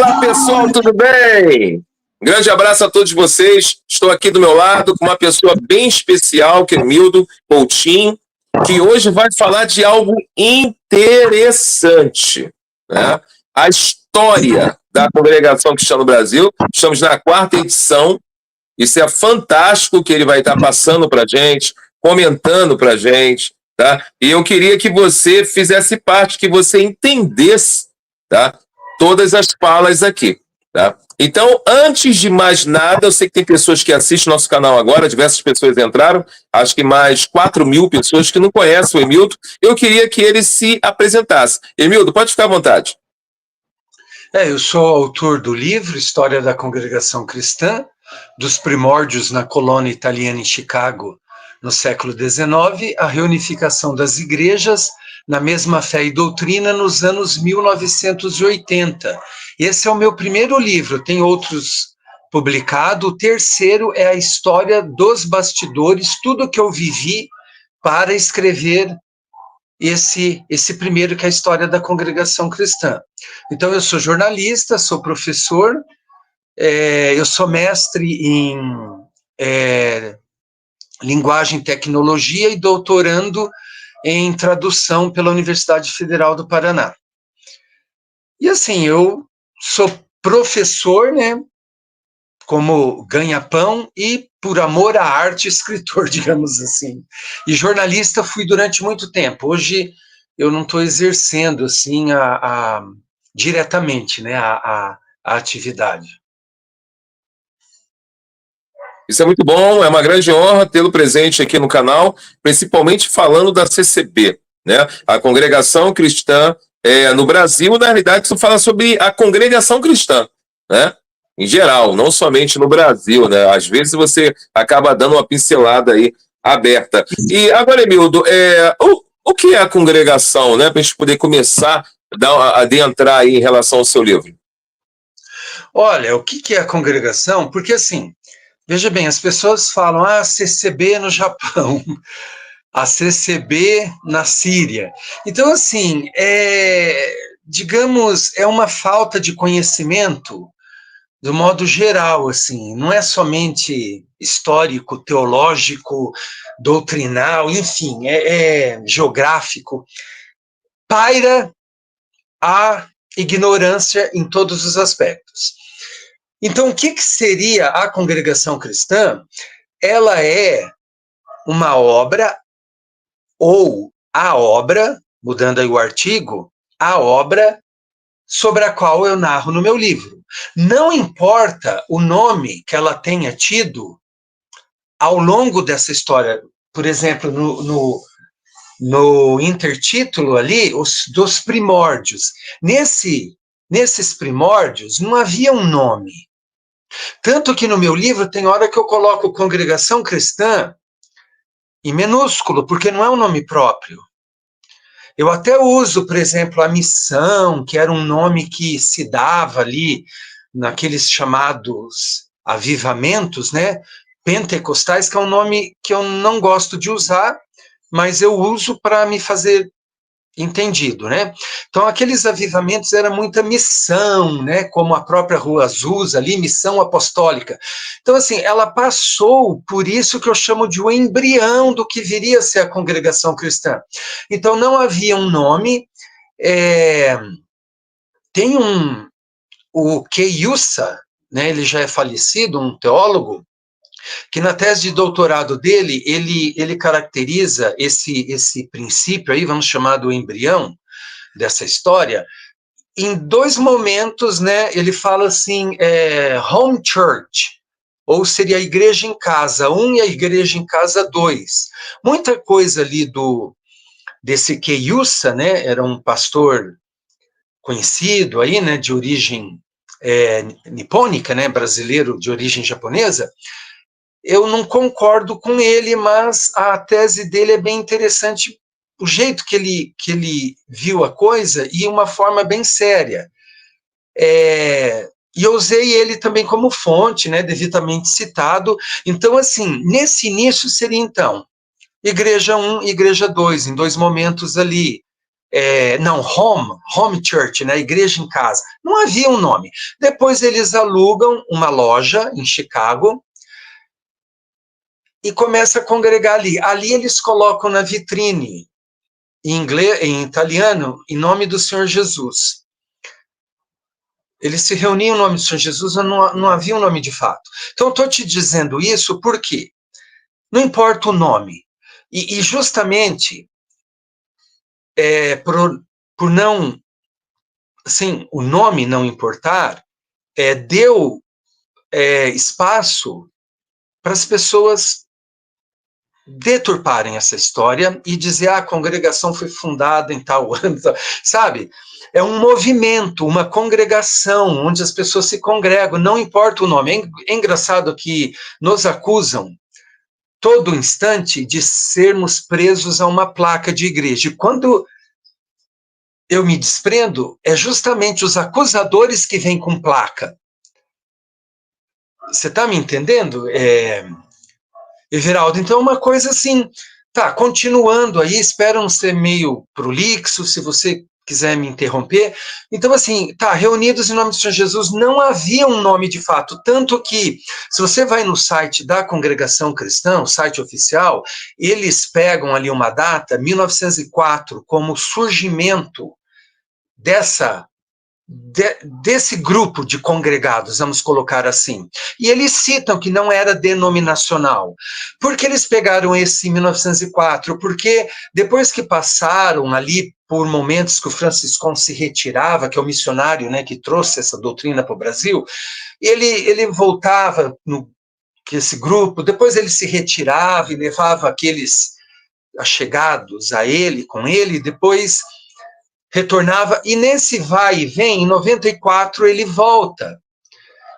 Fala pessoal, tudo bem? Um grande abraço a todos vocês. Estou aqui do meu lado com uma pessoa bem especial, que é Emildo Coutinho, que hoje vai falar de algo interessante, né? A história da Congregação Cristã no Brasil. Estamos na 4ª edição. Isso é fantástico que ele vai estar passando para a gente, comentando para a gente, tá? E eu queria que você fizesse parte, que você entendesse, tá? Todas as falas aqui, tá? Então, antes de mais nada, eu sei que tem pessoas que assistem nosso canal agora, diversas pessoas entraram, acho que mais 4.000 pessoas que não conhecem o Emildo. Eu queria que ele se apresentasse. Emildo, pode ficar à vontade. Eu sou autor do livro História da Congregação Cristã, dos primórdios na colônia italiana em Chicago, no século XIX, a reunificação das igrejas na mesma fé e doutrina nos anos 1980. Esse é o meu primeiro livro, tem outros publicados. O terceiro é a história dos bastidores, tudo que eu vivi para escrever esse primeiro, que é a história da Congregação Cristã. Então, eu sou jornalista, sou professor, eu sou mestre em linguagem e tecnologia e doutorando em tradução pela Universidade Federal do Paraná. E assim, eu sou professor, né, como ganha-pão, e por amor à arte, escritor, digamos assim. E jornalista fui durante muito tempo. Hoje eu não estou exercendo assim diretamente, né, a atividade. Isso é muito bom, é uma grande honra tê-lo presente aqui no canal, principalmente falando da CCB, né? A Congregação Cristã no Brasil, na realidade, isso fala sobre a Congregação Cristã, né? Em geral, não somente no Brasil, né? Às vezes você acaba dando uma pincelada aí aberta. E agora, Emildo, o que é a congregação, né? Para a gente poder começar a adentrar aí em relação ao seu livro. Olha, o que é a congregação? Porque assim, veja bem, as pessoas falam, CCB no Japão, a CCB na Síria. Então, assim, digamos, é uma falta de conhecimento do modo geral, assim, não é somente histórico, teológico, doutrinal, enfim, geográfico. Paira a ignorância em todos os aspectos. Então, o que seria a Congregação Cristã? Ela é uma obra, ou a obra, mudando aí o artigo, a obra sobre a qual eu narro no meu livro. Não importa o nome que ela tenha tido ao longo dessa história. Por exemplo, no intertítulo ali, dos primórdios. Nesses primórdios não havia um nome. Tanto que no meu livro tem hora que eu coloco Congregação Cristã em minúsculo, porque não é um nome próprio. Eu até uso, por exemplo, a missão, que era um nome que se dava ali naqueles chamados avivamentos, né? Pentecostais, que é um nome que eu não gosto de usar, mas eu uso para me fazer entendido, né? Então, aqueles avivamentos era muita missão, né? Como a própria Rua Azusa ali, missão apostólica. Então, assim, ela passou por isso que eu chamo de o embrião do que viria a ser a Congregação Cristã. Então, não havia um nome. Tem o Keiusa, né? Ele já é falecido, um teólogo, que na tese de doutorado dele, ele caracteriza esse princípio aí, vamos chamar do embrião dessa história, em 2 momentos, né, ele fala assim, home church, ou seria a igreja em casa 1 e a igreja em casa 2. Muita coisa ali desse Keiusa, né, era um pastor conhecido aí, né, de origem nipônica, né, brasileiro de origem japonesa. Eu não concordo com ele, mas a tese dele é bem interessante, o jeito que ele viu a coisa, e uma forma bem séria. E eu usei ele também como fonte, né, devidamente citado. Então, assim, nesse início seria, então, Igreja 1 e Igreja 2, em 2 momentos ali, home church, né, igreja em casa. Não havia um nome. Depois eles alugam uma loja em Chicago e começam a congregar ali. Ali eles colocam na vitrine, em italiano, em nome do Senhor Jesus. Eles se reuniam em nome do Senhor Jesus, não havia um nome de fato. Então, estou te dizendo isso porque não importa o nome. E justamente, por não, assim, o nome não importar, deu espaço para as pessoas deturparem essa história e dizer, a congregação foi fundada em tal ano, sabe? É um movimento, uma congregação, onde as pessoas se congregam, não importa o nome. É engraçado que nos acusam todo instante de sermos presos a uma placa de igreja. E quando eu me desprendo, é justamente os acusadores que vêm com placa. Você está me entendendo, Everaldo? Então, uma coisa assim, tá, continuando aí, espero não ser meio prolixo, se você quiser me interromper. Então, assim, tá, reunidos em nome do Senhor Jesus, não havia um nome de fato, tanto que, se você vai no site da Congregação Cristã, o site oficial, eles pegam ali uma data, 1904, como surgimento desse grupo de congregados, vamos colocar assim. E eles citam que não era denominacional. Por que eles pegaram esse 1904? Porque depois que passaram ali por momentos que o Franciscão se retirava, que é o missionário, né, que trouxe essa doutrina para o Brasil, ele voltava que esse grupo, depois ele se retirava e levava aqueles achegados a ele, com ele, depois retornava, e nesse vai e vem, em 94 ele volta.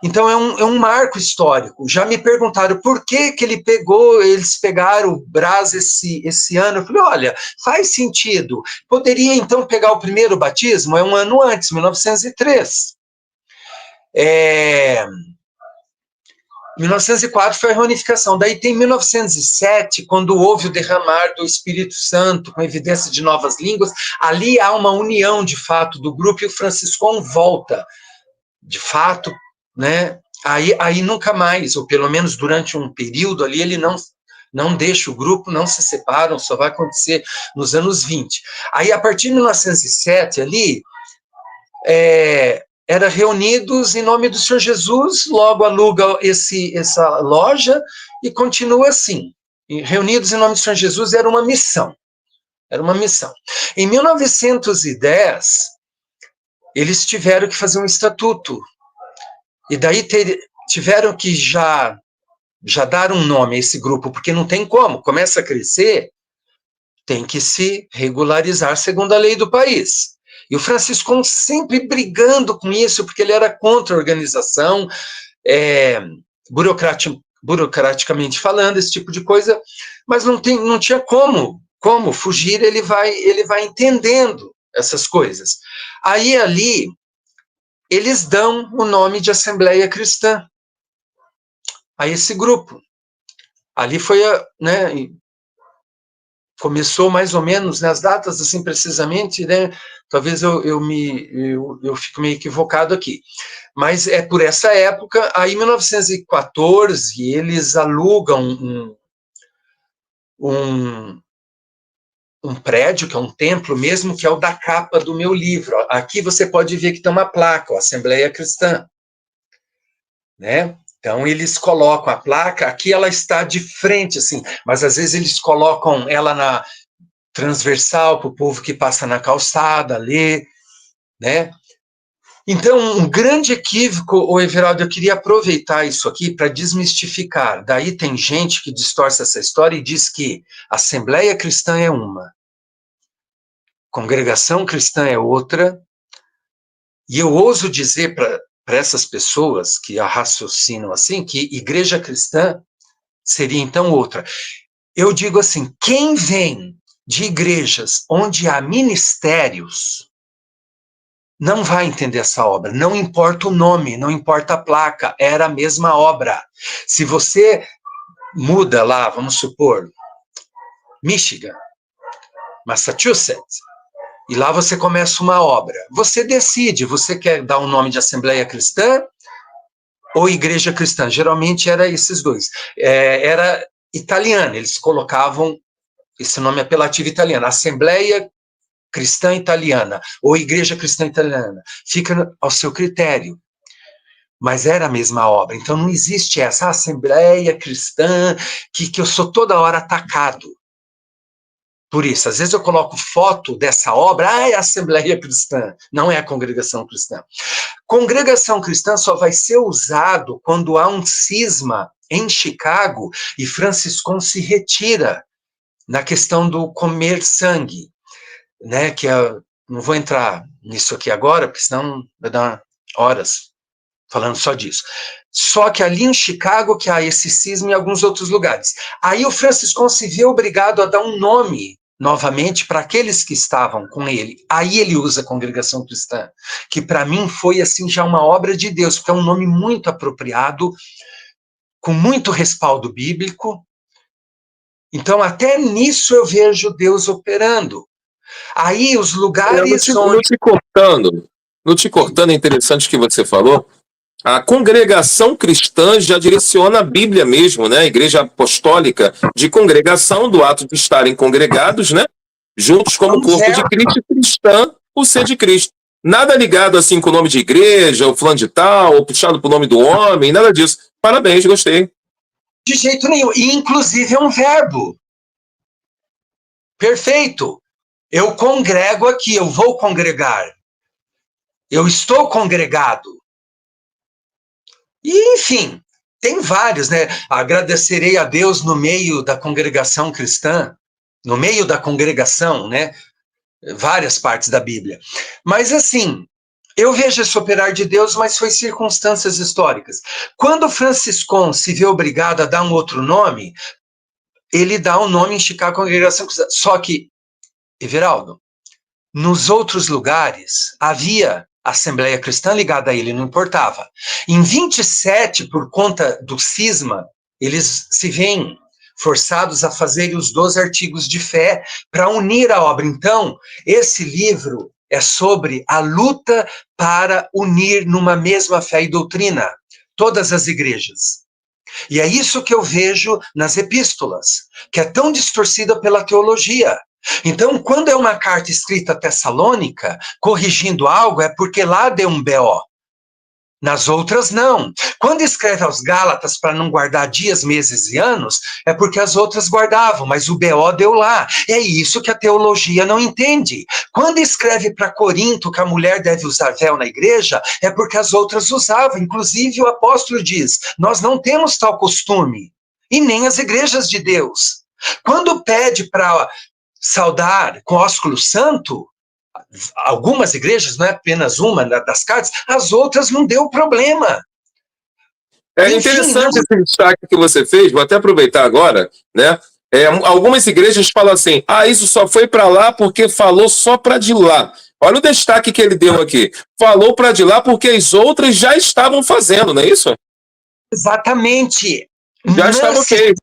Então é um marco histórico. Já me perguntaram por que eles pegaram o Brás esse ano. Eu falei, olha, faz sentido. Poderia então pegar o primeiro batismo, um ano antes, 1903. 1904 foi a reunificação. Daí tem 1907, quando houve o derramar do Espírito Santo, com evidência de novas línguas. Ali há uma união, de fato, do grupo, e o Franciscão volta, de fato, né? Aí nunca mais, ou pelo menos durante um período ali, ele não deixa o grupo, não se separam, só vai acontecer nos anos 20. Aí, a partir de 1907, ali, era reunidos em nome do Senhor Jesus, logo aluga essa loja e continua assim. Reunidos em nome do Senhor Jesus era uma missão. Era uma missão. Em 1910, eles tiveram que fazer um estatuto. E daí tiveram que já dar um nome a esse grupo, porque não tem como. Começa a crescer, tem que se regularizar segundo a lei do país. E o Franciscão sempre brigando com isso, porque ele era contra a organização, burocraticamente falando, esse tipo de coisa, mas não tinha como fugir, ele vai entendendo essas coisas. Aí, ali, eles dão o nome de Assembleia Cristã a esse grupo. Ali foi, começou mais ou menos, nas datas, assim, precisamente, né? Talvez eu fico meio equivocado aqui. Mas é por essa época, aí em 1914, eles alugam um prédio, que é um templo mesmo, que é o da capa do meu livro. Aqui você pode ver que tem uma placa, Assembleia Cristã, né? Então, eles colocam a placa, aqui ela está de frente, assim, mas às vezes eles colocam ela na transversal para o povo que passa na calçada, lê, né? Então, um grande equívoco, Everaldo, eu queria aproveitar isso aqui para desmistificar. Daí tem gente que distorce essa história e diz que a Assembleia Cristã é uma, Congregação Cristã é outra, e eu ouso dizer para essas pessoas que raciocinam assim, que Igreja Cristã seria então outra. Eu digo assim, quem vem de igrejas onde há ministérios não vai entender essa obra, não importa o nome, não importa a placa, era a mesma obra. Se você muda lá, vamos supor, Michigan, Massachusetts, E lá você começa uma obra. Você decide, você quer dar o nome de Assembleia Cristã ou Igreja Cristã? Geralmente era esses dois. Era italiana, eles colocavam esse nome apelativo italiano, Assembleia Cristã Italiana ou Igreja Cristã Italiana. Fica ao seu critério. Mas era a mesma obra. Então não existe essa Assembleia Cristã que eu sou toda hora atacado. Por isso, às vezes eu coloco foto dessa obra, é a Assembleia Cristã, não é a Congregação Cristã. Congregação Cristã só vai ser usado quando há um cisma em Chicago e Franciscon se retira na questão do comer sangue, né? Não vou entrar nisso aqui agora, porque senão vai dar horas falando só disso. Só que ali em Chicago que há esse cisma em alguns outros lugares. Aí o Franciscon se vê obrigado a dar um nome novamente para aqueles que estavam com ele. Aí ele usa a Congregação Cristã, que para mim foi assim já uma obra de Deus, porque é um nome muito apropriado, com muito respaldo bíblico. Então até nisso eu vejo Deus operando. Aí os lugares Não te cortando, é interessante o que você falou. A congregação cristã já direciona a Bíblia mesmo, né? A igreja apostólica de congregação, do ato de estarem congregados, né? Juntos como corpo de Cristo, e cristã, o ser de Cristo. Nada ligado assim com o nome de igreja, ou fulano de tal, ou puxado pro nome do homem, nada disso. Parabéns, gostei. De jeito nenhum. E inclusive é um verbo. Perfeito. Eu congrego aqui, eu vou congregar. Eu estou congregado. E, enfim, tem vários, né? Agradecerei a Deus no meio da congregação cristã, no meio da congregação, né? Várias partes da Bíblia. Mas, assim, eu vejo esse operar de Deus, mas foi circunstâncias históricas. Quando Franciscon se vê obrigado a dar um outro nome, ele dá um nome em Chicago Congregação Cristã. Só que, Everaldo, nos outros lugares havia Assembleia Cristã ligada a ele, não importava. Em 27, por conta do cisma, eles se veem forçados a fazerem os 12 artigos de fé para unir a obra. Então, esse livro é sobre a luta para unir numa mesma fé e doutrina todas as igrejas. E é isso que eu vejo nas epístolas, que é tão distorcida pela teologia. Então, quando é uma carta escrita a Tessalônica, corrigindo algo, é porque lá deu um BO. Nas outras, não. Quando escreve aos Gálatas para não guardar dias, meses e anos, é porque as outras guardavam, mas o BO deu lá. É isso que a teologia não entende. Quando escreve para Corinto que a mulher deve usar véu na igreja, é porque as outras usavam. Inclusive, o apóstolo diz, nós não temos tal costume, e nem as igrejas de Deus. Quando pede para saudar com ósculo santo, algumas igrejas, não é apenas uma das cartas, as outras não deu problema. É interessante esse destaque que você fez, vou até aproveitar agora, né? Algumas igrejas falam assim, isso só foi para lá porque falou só para de lá. Olha o destaque que ele deu aqui. Falou para de lá porque as outras já estavam fazendo, não é isso? Exatamente. Já estava ok.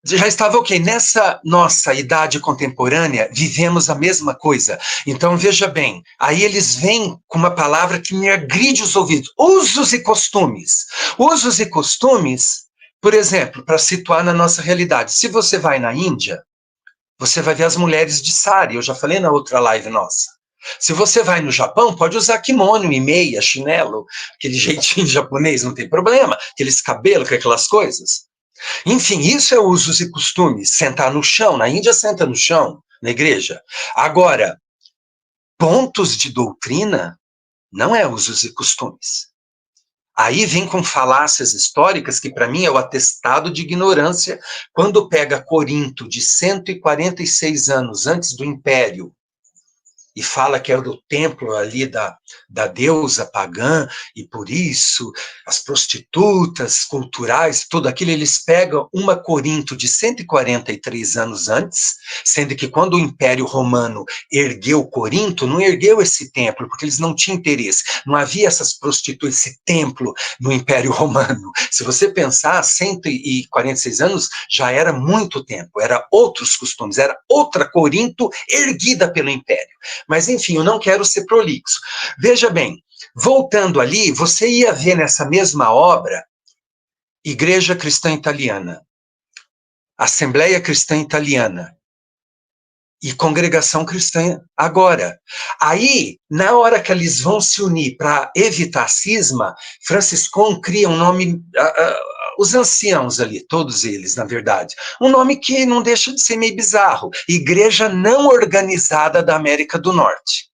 Já estava ok. Nessa nossa idade contemporânea, vivemos a mesma coisa. Então, veja bem, aí eles vêm com uma palavra que me agride os ouvidos. Usos e costumes. Usos e costumes, por exemplo, para situar na nossa realidade. Se você vai na Índia, você vai ver as mulheres de sari. Eu já falei na outra live nossa. Se você vai no Japão, pode usar kimono e meia, chinelo, aquele jeitinho japonês, não tem problema. Aqueles cabelos com aquelas coisas. Enfim, isso é usos e costumes, sentar no chão, na Índia senta no chão, na igreja. Agora, pontos de doutrina não é usos e costumes. Aí vem com falácias históricas, que para mim é o atestado de ignorância, quando pega Corinto de 146 anos antes do Império, e fala que é do templo ali da deusa pagã, e por isso as prostitutas culturais, tudo aquilo, eles pegam uma Corinto de 143 anos antes, sendo que quando o Império Romano ergueu Corinto, não ergueu esse templo, porque eles não tinham interesse, não havia essas prostitutas, esse templo no Império Romano. Se você pensar, 146 anos já era muito tempo, era outros costumes, era outra Corinto erguida pelo Império. Mas, enfim, eu não quero ser prolixo. Veja bem, voltando ali, você ia ver nessa mesma obra Igreja Cristã Italiana, Assembleia Cristã Italiana e Congregação Cristã agora. Aí, na hora que eles vão se unir para evitar cisma, Franciscão cria um nome, os anciãos ali, todos eles, na verdade, um nome que não deixa de ser meio bizarro, Igreja Não Organizada da América do Norte.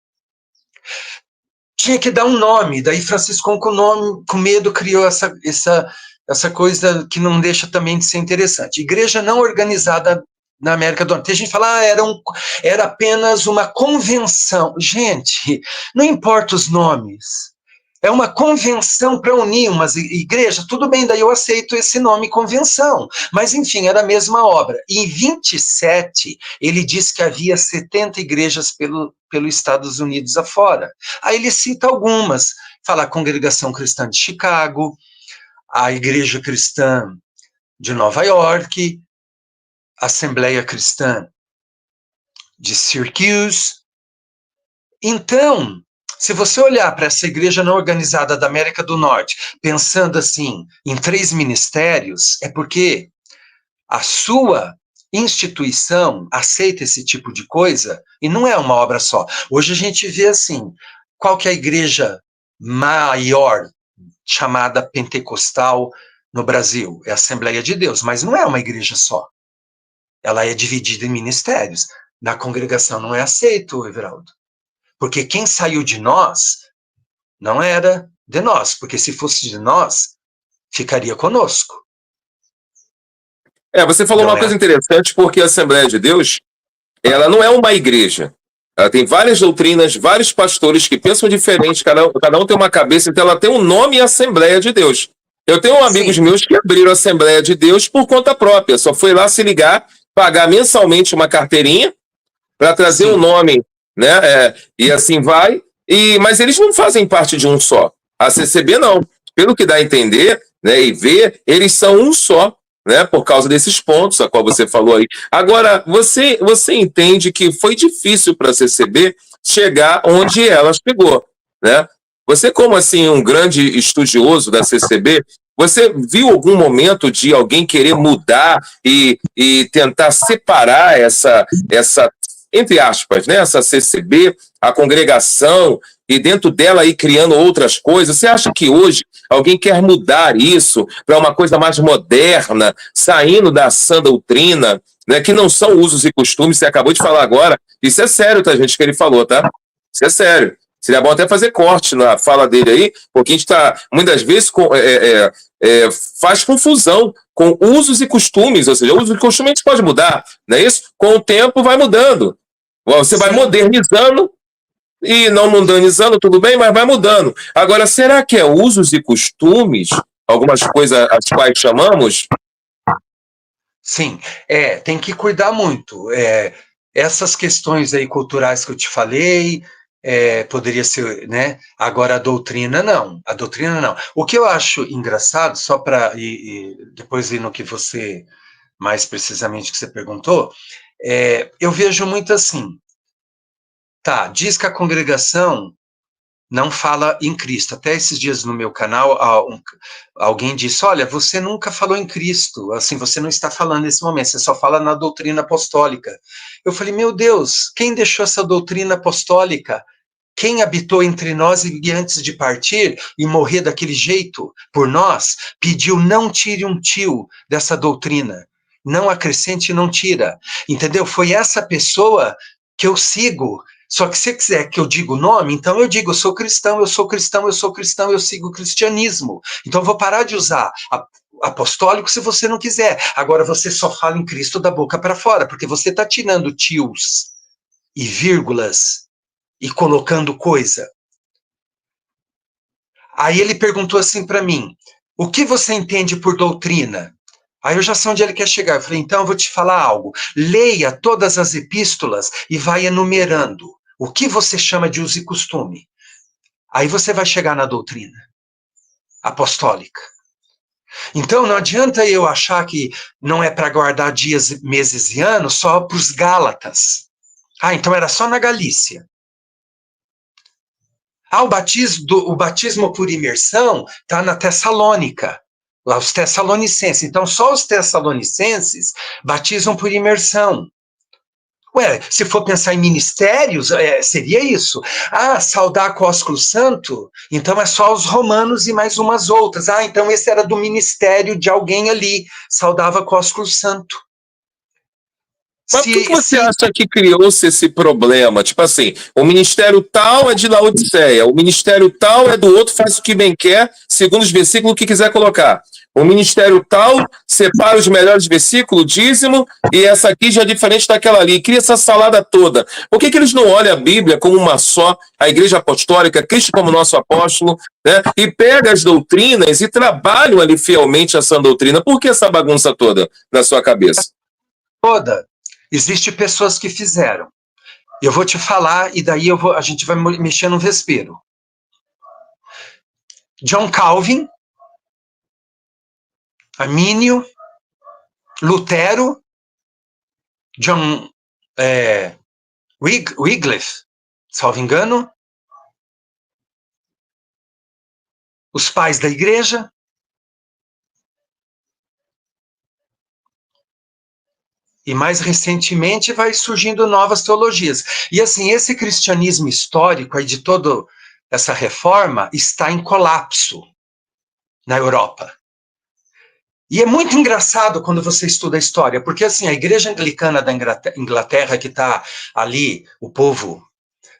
Tinha que dar um nome, daí Franciscão com medo criou essa coisa que não deixa também de ser interessante. Igreja Não Organizada na América do Norte. Tem gente que fala, era apenas uma convenção. Gente, não importa os nomes. É uma convenção para unir umas igrejas. Tudo bem, daí eu aceito esse nome convenção. Mas, enfim, era a mesma obra. Em 27, ele diz que havia 70 igrejas pelo Estados Unidos afora. Aí ele cita algumas. Fala a Congregação Cristã de Chicago, a Igreja Cristã de Nova York, a Assembleia Cristã de Syracuse. Então, se você olhar para essa igreja não organizada da América do Norte, pensando assim, em 3 ministérios, é porque a sua instituição aceita esse tipo de coisa, e não é uma obra só. Hoje a gente vê assim, qual que é a igreja maior, chamada pentecostal no Brasil? É a Assembleia de Deus, mas não é uma igreja só. Ela é dividida em ministérios. Na congregação não é aceito, Everaldo. Porque quem saiu de nós não era de nós, porque se fosse de nós, ficaria conosco. Você falou uma coisa interessante, porque a Assembleia de Deus, ela não é uma igreja. Ela tem várias doutrinas, vários pastores que pensam diferente, cada um tem uma cabeça, então ela tem um nome Assembleia de Deus. Eu tenho amigos meus que abriram a Assembleia de Deus por conta própria, só foi lá se ligar, pagar mensalmente uma carteirinha para trazer o nome, né? E assim vai. Mas eles não fazem parte de um só. A CCB não. Pelo que dá a entender, né, e ver, eles são um só, né? Por causa desses pontos a qual você falou aí. Agora, você entende que foi difícil para a CCB chegar onde ela chegou, né? Você, como assim um grande estudioso da CCB, você viu algum momento de alguém querer mudar e tentar separar essa entre aspas, né, essa CCB, a congregação, e dentro dela ir criando outras coisas? Você acha que hoje alguém quer mudar isso para uma coisa mais moderna, saindo da sã doutrina, né, que não são usos e costumes? Você acabou de falar agora. Isso é sério, tá, gente, que ele falou, tá? Isso é sério. Seria bom até fazer corte na fala dele aí, porque a gente está, muitas vezes, faz confusão com usos e costumes, ou seja, usos e costumes pode mudar, não é isso? Com o tempo vai mudando. Você vai modernizando e não mundanizando, tudo bem, mas vai mudando. Agora, será que é usos e costumes, algumas coisas as quais chamamos? Sim, tem que cuidar muito. Essas questões aí culturais que eu te falei, poderia ser, né? Agora a doutrina não. O que eu acho engraçado, só para depois ir no que você, mais precisamente que você perguntou, eu vejo muito assim, tá, diz que a congregação não fala em Cristo. Até esses dias no meu canal, alguém disse, olha, você nunca falou em Cristo, assim, você não está falando nesse momento, você só fala na doutrina apostólica. Eu falei, meu Deus, quem deixou essa doutrina apostólica? Quem habitou entre nós e antes de partir e morrer daquele jeito por nós, pediu não tire um tio dessa doutrina, não acrescente e não tira, entendeu? Foi essa pessoa que eu sigo. Só que se você quiser que eu diga o nome, então eu digo, eu sou cristão, eu sou cristão, eu sou cristão, eu sigo o cristianismo. Então eu vou parar de usar apostólico se você não quiser. Agora você só fala em Cristo da boca para fora, porque você está tirando tios e vírgulas e colocando coisa. Aí ele perguntou assim para mim, o que você entende por doutrina? Aí eu já sei onde ele quer chegar. Eu falei, então eu vou te falar algo. Leia todas as epístolas e vai enumerando o que você chama de uso e costume. Aí você vai chegar na doutrina apostólica. Então não adianta eu achar que não é para guardar dias, meses e anos só para os Gálatas. Ah, então era só na Galícia. Ah, o batismo por imersão está na Tessalônica, lá os Tessalonicenses. Então, só os Tessalonicenses batizam por imersão. Ué, se for pensar em ministérios, seria isso. Ah, saudar com ósculo santo? Então é só os romanos e mais umas outras. Ah, então esse era do ministério de alguém ali, saudava com ósculo santo. Mas por que você acha que criou-se esse problema? Tipo assim, o ministério tal é de Laodiceia, o ministério tal é do outro, faz o que bem quer, segundo os versículos que quiser colocar. O ministério tal separa os melhores versículos, dízimo, e essa aqui já é diferente daquela ali. Cria essa salada toda. Por que eles não olham a Bíblia como uma só, a Igreja Apostólica, Cristo como nosso apóstolo, né? E pegam as doutrinas e trabalham ali fielmente essa doutrina? Por que essa bagunça toda na sua cabeça? Toda. Existem pessoas que fizeram. Eu vou te falar e daí a gente vai mexer no vespeiro. John Calvin, Armínio, Lutero, John Wycliffe, salvo engano, os pais da igreja, e mais recentemente vai surgindo novas teologias. E assim, esse cristianismo histórico aí de toda essa reforma está em colapso na Europa. E é muito engraçado quando você estuda a história, porque assim, a igreja anglicana da Inglaterra, que está ali, o povo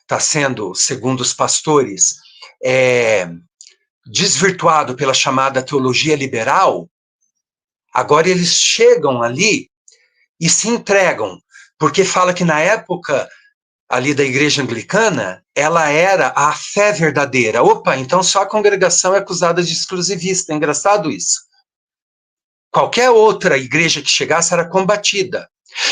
está sendo, segundo os pastores, desvirtuado pela chamada teologia liberal, agora eles chegam ali e se entregam, porque fala que na época ali da igreja anglicana, ela era a fé verdadeira. Opa, então só a congregação é acusada de exclusivista, é engraçado isso. Qualquer outra igreja que chegasse era combatida.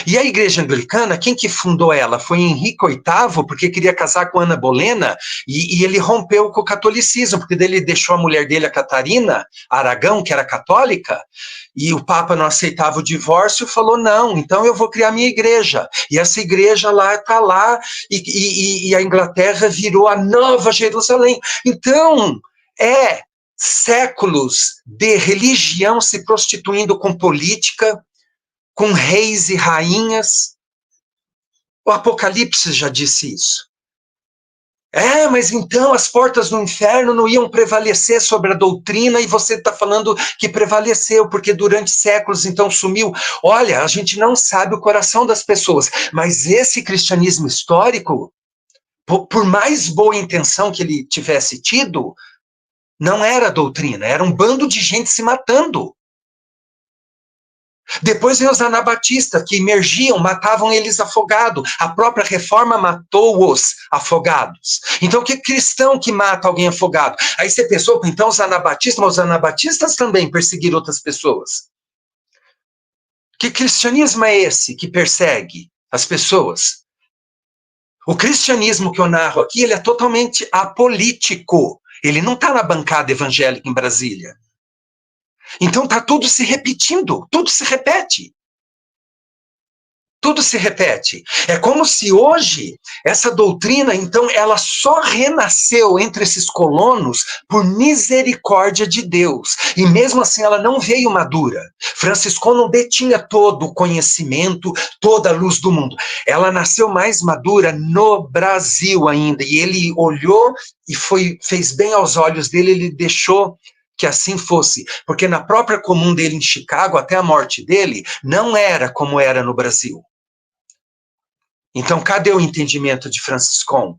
E a igreja anglicana, quem que fundou ela? Foi Henrique VIII, porque queria casar com Ana Bolena, e ele rompeu com o catolicismo, porque ele deixou a mulher dele, a Catarina Aragão, que era católica, e o Papa não aceitava o divórcio, falou, não, então eu vou criar minha igreja. E essa igreja lá está lá, e a Inglaterra virou a Nova Jerusalém. Então, séculos de religião se prostituindo com política, com reis e rainhas. O Apocalipse já disse isso. Mas então as portas do inferno não iam prevalecer sobre a doutrina e você está falando que prevaleceu, porque durante séculos então sumiu. Olha, a gente não sabe o coração das pessoas, mas esse cristianismo histórico, por mais boa intenção que ele tivesse tido, não era doutrina, era um bando de gente se matando. Depois veio os anabatistas, que emergiam, matavam eles afogados. A própria reforma matou os afogados. Então, que cristão que mata alguém afogado? Aí você pensou, então os anabatistas, mas os anabatistas também perseguiram outras pessoas. Que cristianismo é esse que persegue as pessoas? O cristianismo que eu narro aqui, ele é totalmente apolítico. Ele não está na bancada evangélica em Brasília. Então está tudo se repetindo, tudo se repete. Tudo se repete. É como se hoje, essa doutrina, então, ela só renasceu entre esses colonos por misericórdia de Deus. E mesmo assim, ela não veio madura. Francisco não detinha todo o conhecimento, toda a luz do mundo. Ela nasceu mais madura no Brasil ainda. E ele olhou e fez bem aos olhos dele, ele deixou que assim fosse, porque na própria comum dele em Chicago, até a morte dele, não era como era no Brasil. Então, cadê o entendimento de Franciscon?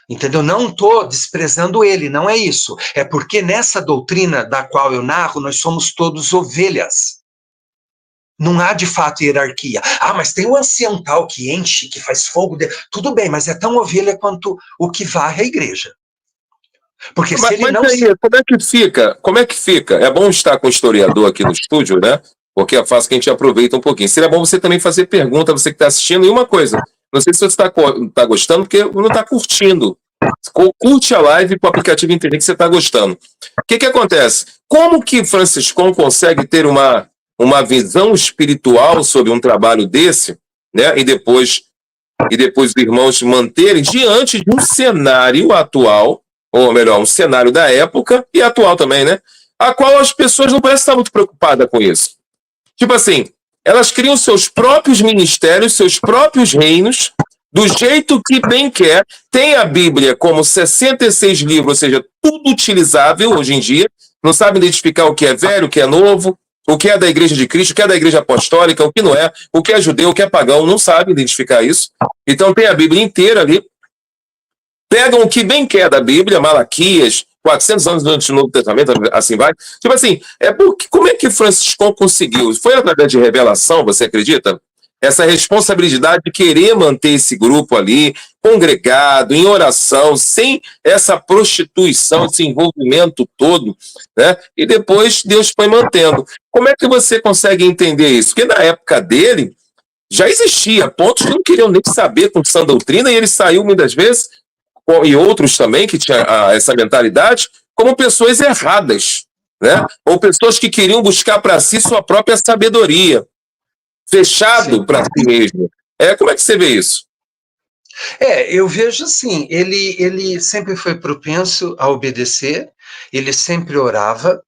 Entendeu? Não estou desprezando ele, não é isso. É porque nessa doutrina da qual eu narro, nós somos todos ovelhas. Não há, de fato, hierarquia. Ah, mas tem o ancião tal que enche, que faz fogo. Tudo bem, mas é tão ovelha quanto o que varre a igreja. Porque se ele Mas não aí, se... como é que fica? Como é que fica? É bom estar com o historiador aqui no estúdio, né? Porque é fácil que a gente aproveita um pouquinho. Seria bom você também fazer pergunta, você que está assistindo. E uma coisa, não sei se você está gostando, porque não está curtindo. Curte a live com o aplicativo entender que você está gostando. O que acontece? Como que Franciscão consegue ter uma visão espiritual sobre um trabalho desse, né? E depois os irmãos manterem diante de um cenário atual, ou melhor, um cenário da época e atual também, né? A qual as pessoas não parecem estar muito preocupadas com isso. Tipo assim, elas criam seus próprios ministérios, seus próprios reinos, do jeito que bem quer. Tem a Bíblia como 66 livros, ou seja, tudo utilizável hoje em dia. Não sabe identificar o que é velho, o que é novo, o que é da Igreja de Cristo, o que é da Igreja Apostólica, o que não é, o que é judeu, o que é pagão, não sabe identificar isso. Então tem a Bíblia inteira ali. Pegam o que bem quer da Bíblia, Malaquias, 400 anos antes do Novo Testamento, assim vai. Tipo assim, como é que Franciscão conseguiu? Foi através de revelação, você acredita? Essa responsabilidade de querer manter esse grupo ali, congregado, em oração, sem essa prostituição, esse envolvimento todo, né? E depois Deus foi mantendo. Como é que você consegue entender isso? Porque na época dele, já existia pontos que não queriam nem saber com sã doutrina, e ele saiu muitas vezes, e outros também que tinham essa mentalidade, como pessoas erradas, né? Ou pessoas que queriam buscar para si sua própria sabedoria, fechado para si mesmo. Como é que você vê isso? Eu vejo assim, ele sempre foi propenso a obedecer, ele sempre orava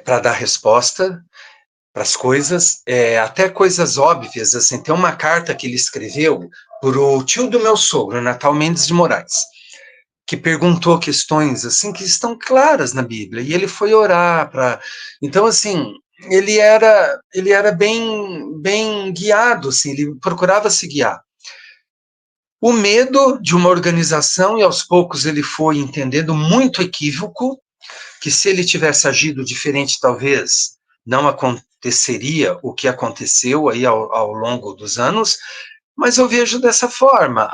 para dar resposta para as coisas, até coisas óbvias, assim, tem uma carta que ele escreveu para o tio do meu sogro, Natal Mendes de Moraes, que perguntou questões assim que estão claras na Bíblia, e ele foi orar para... Então, assim, ele era bem guiado, assim, ele procurava se guiar. O medo de uma organização, e aos poucos ele foi entendendo, muito equívoco, que se ele tivesse agido diferente, talvez não aconteceria o que aconteceu aí ao longo dos anos, mas eu vejo dessa forma,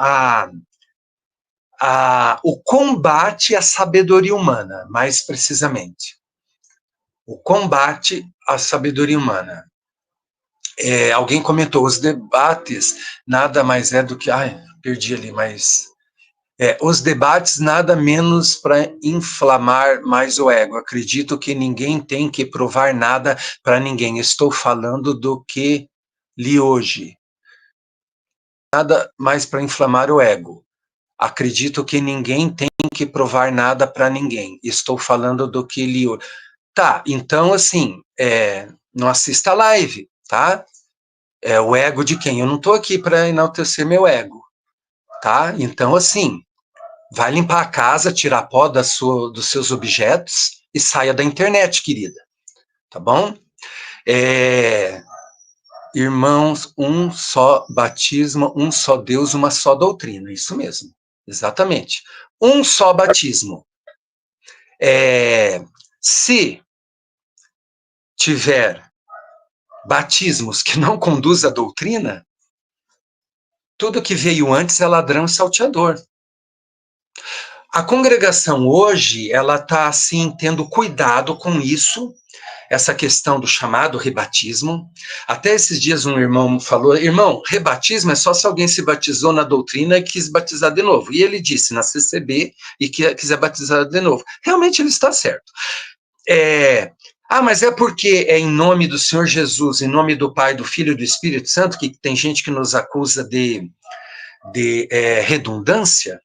o combate à sabedoria humana, mais precisamente. O combate à sabedoria humana. Alguém comentou, os debates nada mais é do que... Ai, perdi ali, mas... os debates nada menos para inflamar mais o ego. Acredito que ninguém tem que provar nada para ninguém. Estou falando do que li hoje. Nada mais para inflamar o ego. Acredito que ninguém tem que provar nada para ninguém. Estou falando do que li hoje. Tá, então assim, não assista a live, tá? É o ego de quem? Eu não estou aqui para enaltecer meu ego, tá? Então assim, vai limpar a casa, tirar pó dos seus objetos e saia da internet, querida. Tá bom? Irmãos, um só batismo, um só Deus, uma só doutrina. Isso mesmo. Exatamente. Um só batismo. Se tiver batismos que não conduzem à doutrina, tudo que veio antes é ladrão e salteador. A congregação hoje, ela está, assim, tendo cuidado com isso, essa questão do chamado rebatismo. Até esses dias um irmão falou, irmão, rebatismo é só se alguém se batizou na doutrina e quis batizar de novo. E ele disse na CCB e quiser batizar de novo. Realmente ele está certo. Mas é porque é em nome do Senhor Jesus, em nome do Pai, do Filho e do Espírito Santo, que tem gente que nos acusa de redundância.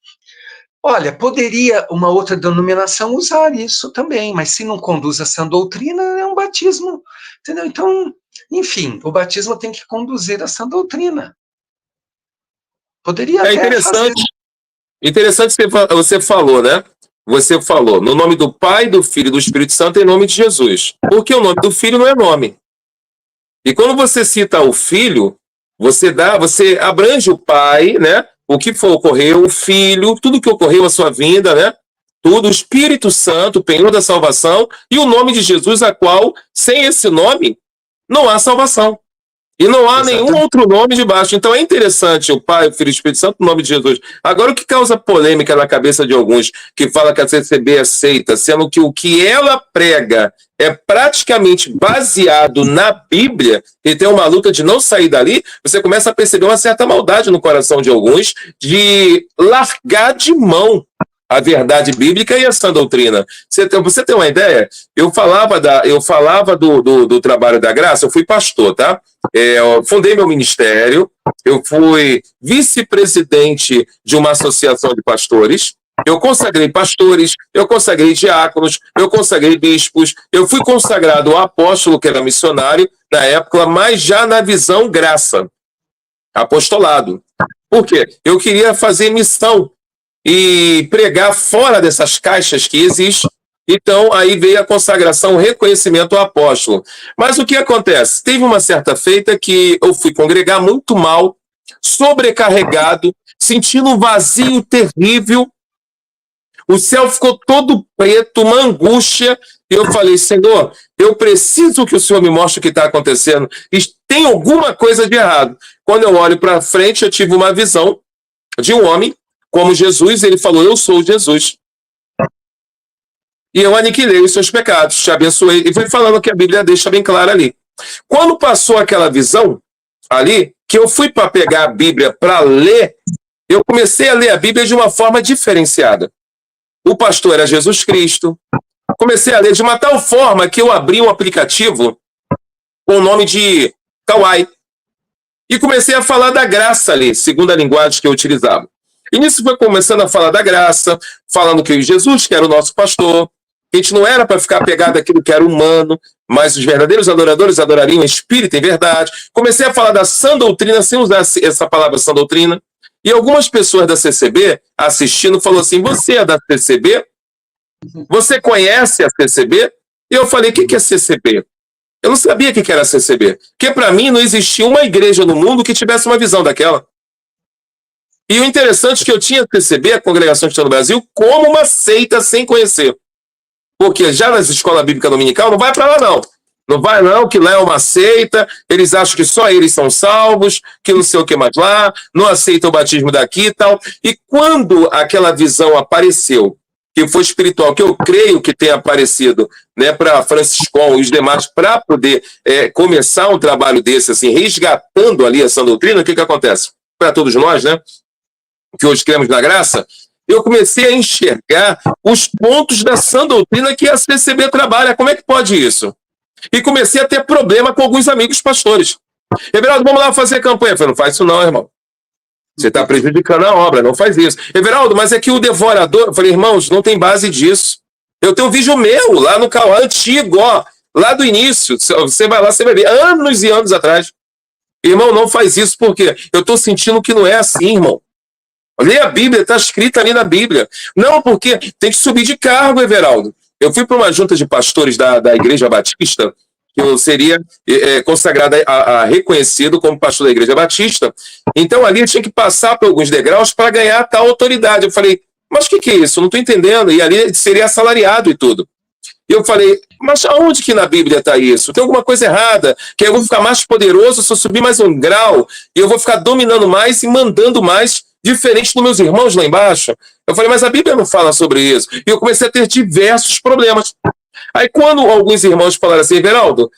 Olha, poderia uma outra denominação usar isso também, mas se não conduz a essa doutrina, é um batismo, entendeu? Então, enfim, o batismo tem que conduzir a essa doutrina. Poderia até fazer... Interessante que você falou, né? Você falou, no nome do Pai, do Filho e do Espírito Santo, em nome de Jesus. Porque o nome do Filho não é nome. E quando você cita o Filho, você abrange o Pai, né? O que ocorreu, o Filho, tudo que ocorreu a sua vinda, né? Tudo, o Espírito Santo, o penhor da salvação, e o nome de Jesus, a qual, sem esse nome, não há salvação. E não há Exatamente. nenhum outro nome debaixo. Então é interessante o Pai, o Filho e o Espírito Santo, no nome de Jesus. Agora, o que causa polêmica na cabeça de alguns, que fala que a CCB é seita, sendo que o que ela prega é praticamente baseado na Bíblia, e tem uma luta de não sair dali, você começa a perceber uma certa maldade no coração de alguns, de largar de mão a verdade bíblica e a sã doutrina. Você tem uma ideia? Eu falava do trabalho da graça, eu fui pastor, tá? Eu fundei meu ministério, eu fui vice-presidente de uma associação de pastores, eu consagrei pastores, eu consagrei diáconos, eu consagrei bispos, eu fui consagrado apóstolo, que era missionário na época, mas já na visão graça, apostolado. Por quê? Eu queria fazer missão e pregar fora dessas caixas que existem. Então, aí veio a consagração, o reconhecimento ao apóstolo. Mas o que acontece? Teve uma certa feita que eu fui congregar muito mal, sobrecarregado, sentindo um vazio terrível. O céu ficou todo preto, uma angústia. E eu falei, Senhor, eu preciso que o Senhor me mostre o que está acontecendo. E tem alguma coisa de errado. Quando eu olho para frente, eu tive uma visão de um homem, como Jesus, ele falou, eu sou Jesus. E eu aniquilei os seus pecados, te abençoei. E foi falando que a Bíblia deixa bem claro ali. Quando passou aquela visão ali, que eu fui para pegar a Bíblia para ler, eu comecei a ler a Bíblia de uma forma diferenciada. O pastor era Jesus Cristo. Comecei a ler de uma tal forma que eu abri um aplicativo com o nome de Kawaii. E comecei a falar da graça ali, segundo a linguagem que eu utilizava. E nisso foi começando a falar da graça, falando que Jesus, que era o nosso pastor, a gente não era para ficar pegado àquilo que era humano, mas os verdadeiros adoradores adorariam em espírito e em verdade. Comecei a falar da sã doutrina, sem usar essa palavra sã doutrina. E algumas pessoas da CCB, assistindo, falou assim, você é da CCB? Você conhece a CCB? E eu falei, o que é CCB? Eu não sabia o que era CCB. Porque para mim não existia uma igreja no mundo que tivesse uma visão daquela. E o interessante é que eu tinha CCB, a Congregação Cristã do Brasil, como uma seita sem conhecer. Porque já nas escolas bíblicas dominical não vai para lá não. Não vai não, que lá é uma seita, eles acham que só eles são salvos, que não sei o que mais lá, não aceitam o batismo daqui e tal. E quando aquela visão apareceu, que foi espiritual, que eu creio que tenha aparecido, né, para Franciscão e os demais, para poder começar um trabalho desse, assim, resgatando ali essa doutrina, o que acontece? Para todos nós, né, que hoje cremos na graça, eu comecei a enxergar os pontos da sã doutrina que a CCB trabalha. Como é que pode isso? E comecei a ter problema com alguns amigos pastores. Everaldo, vamos lá fazer campanha. Eu falei, não faz isso não, irmão. Você está prejudicando a obra, não faz isso. Everaldo, mas é que o devorador... Eu falei, irmãos, não tem base disso. Eu tenho um vídeo meu lá no canal antigo, ó, lá do início. Você vai lá, você vai ver, anos e anos atrás. Irmão, não faz isso, porque eu estou sentindo que não é assim, irmão. Lê a Bíblia, está escrito ali na Bíblia. Não, porque tem que subir de cargo, Everaldo. Eu fui para uma junta de pastores da Igreja Batista, que eu seria consagrado a reconhecido como pastor da Igreja Batista. Então ali eu tinha que passar por alguns degraus para ganhar tal autoridade. Eu falei, mas o que é isso? Eu não estou entendendo. E ali seria assalariado e tudo. E eu falei, mas aonde que na Bíblia está isso? Tem alguma coisa errada, que eu vou ficar mais poderoso se eu subir mais um grau, e eu vou ficar dominando mais e mandando mais, diferente dos meus irmãos lá embaixo. Eu falei, mas a Bíblia não fala sobre isso. E eu comecei a ter diversos problemas. Aí quando alguns irmãos falaram assim, Everaldo,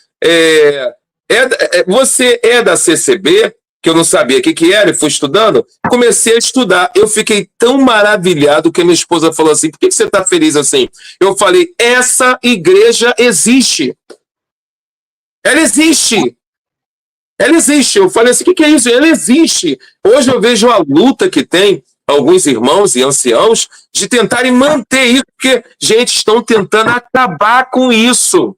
você é da CCB, que eu não sabia o que era, e fui estudando, comecei a estudar. Eu fiquei tão maravilhado que a minha esposa falou assim, por que você está feliz assim? Eu falei, essa igreja existe. Ela existe. Ela existe. Eu falei assim, o que é isso? Ela existe. Hoje eu vejo a luta que tem alguns irmãos e anciãos de tentarem manter isso, porque, gente, estão tentando acabar com isso.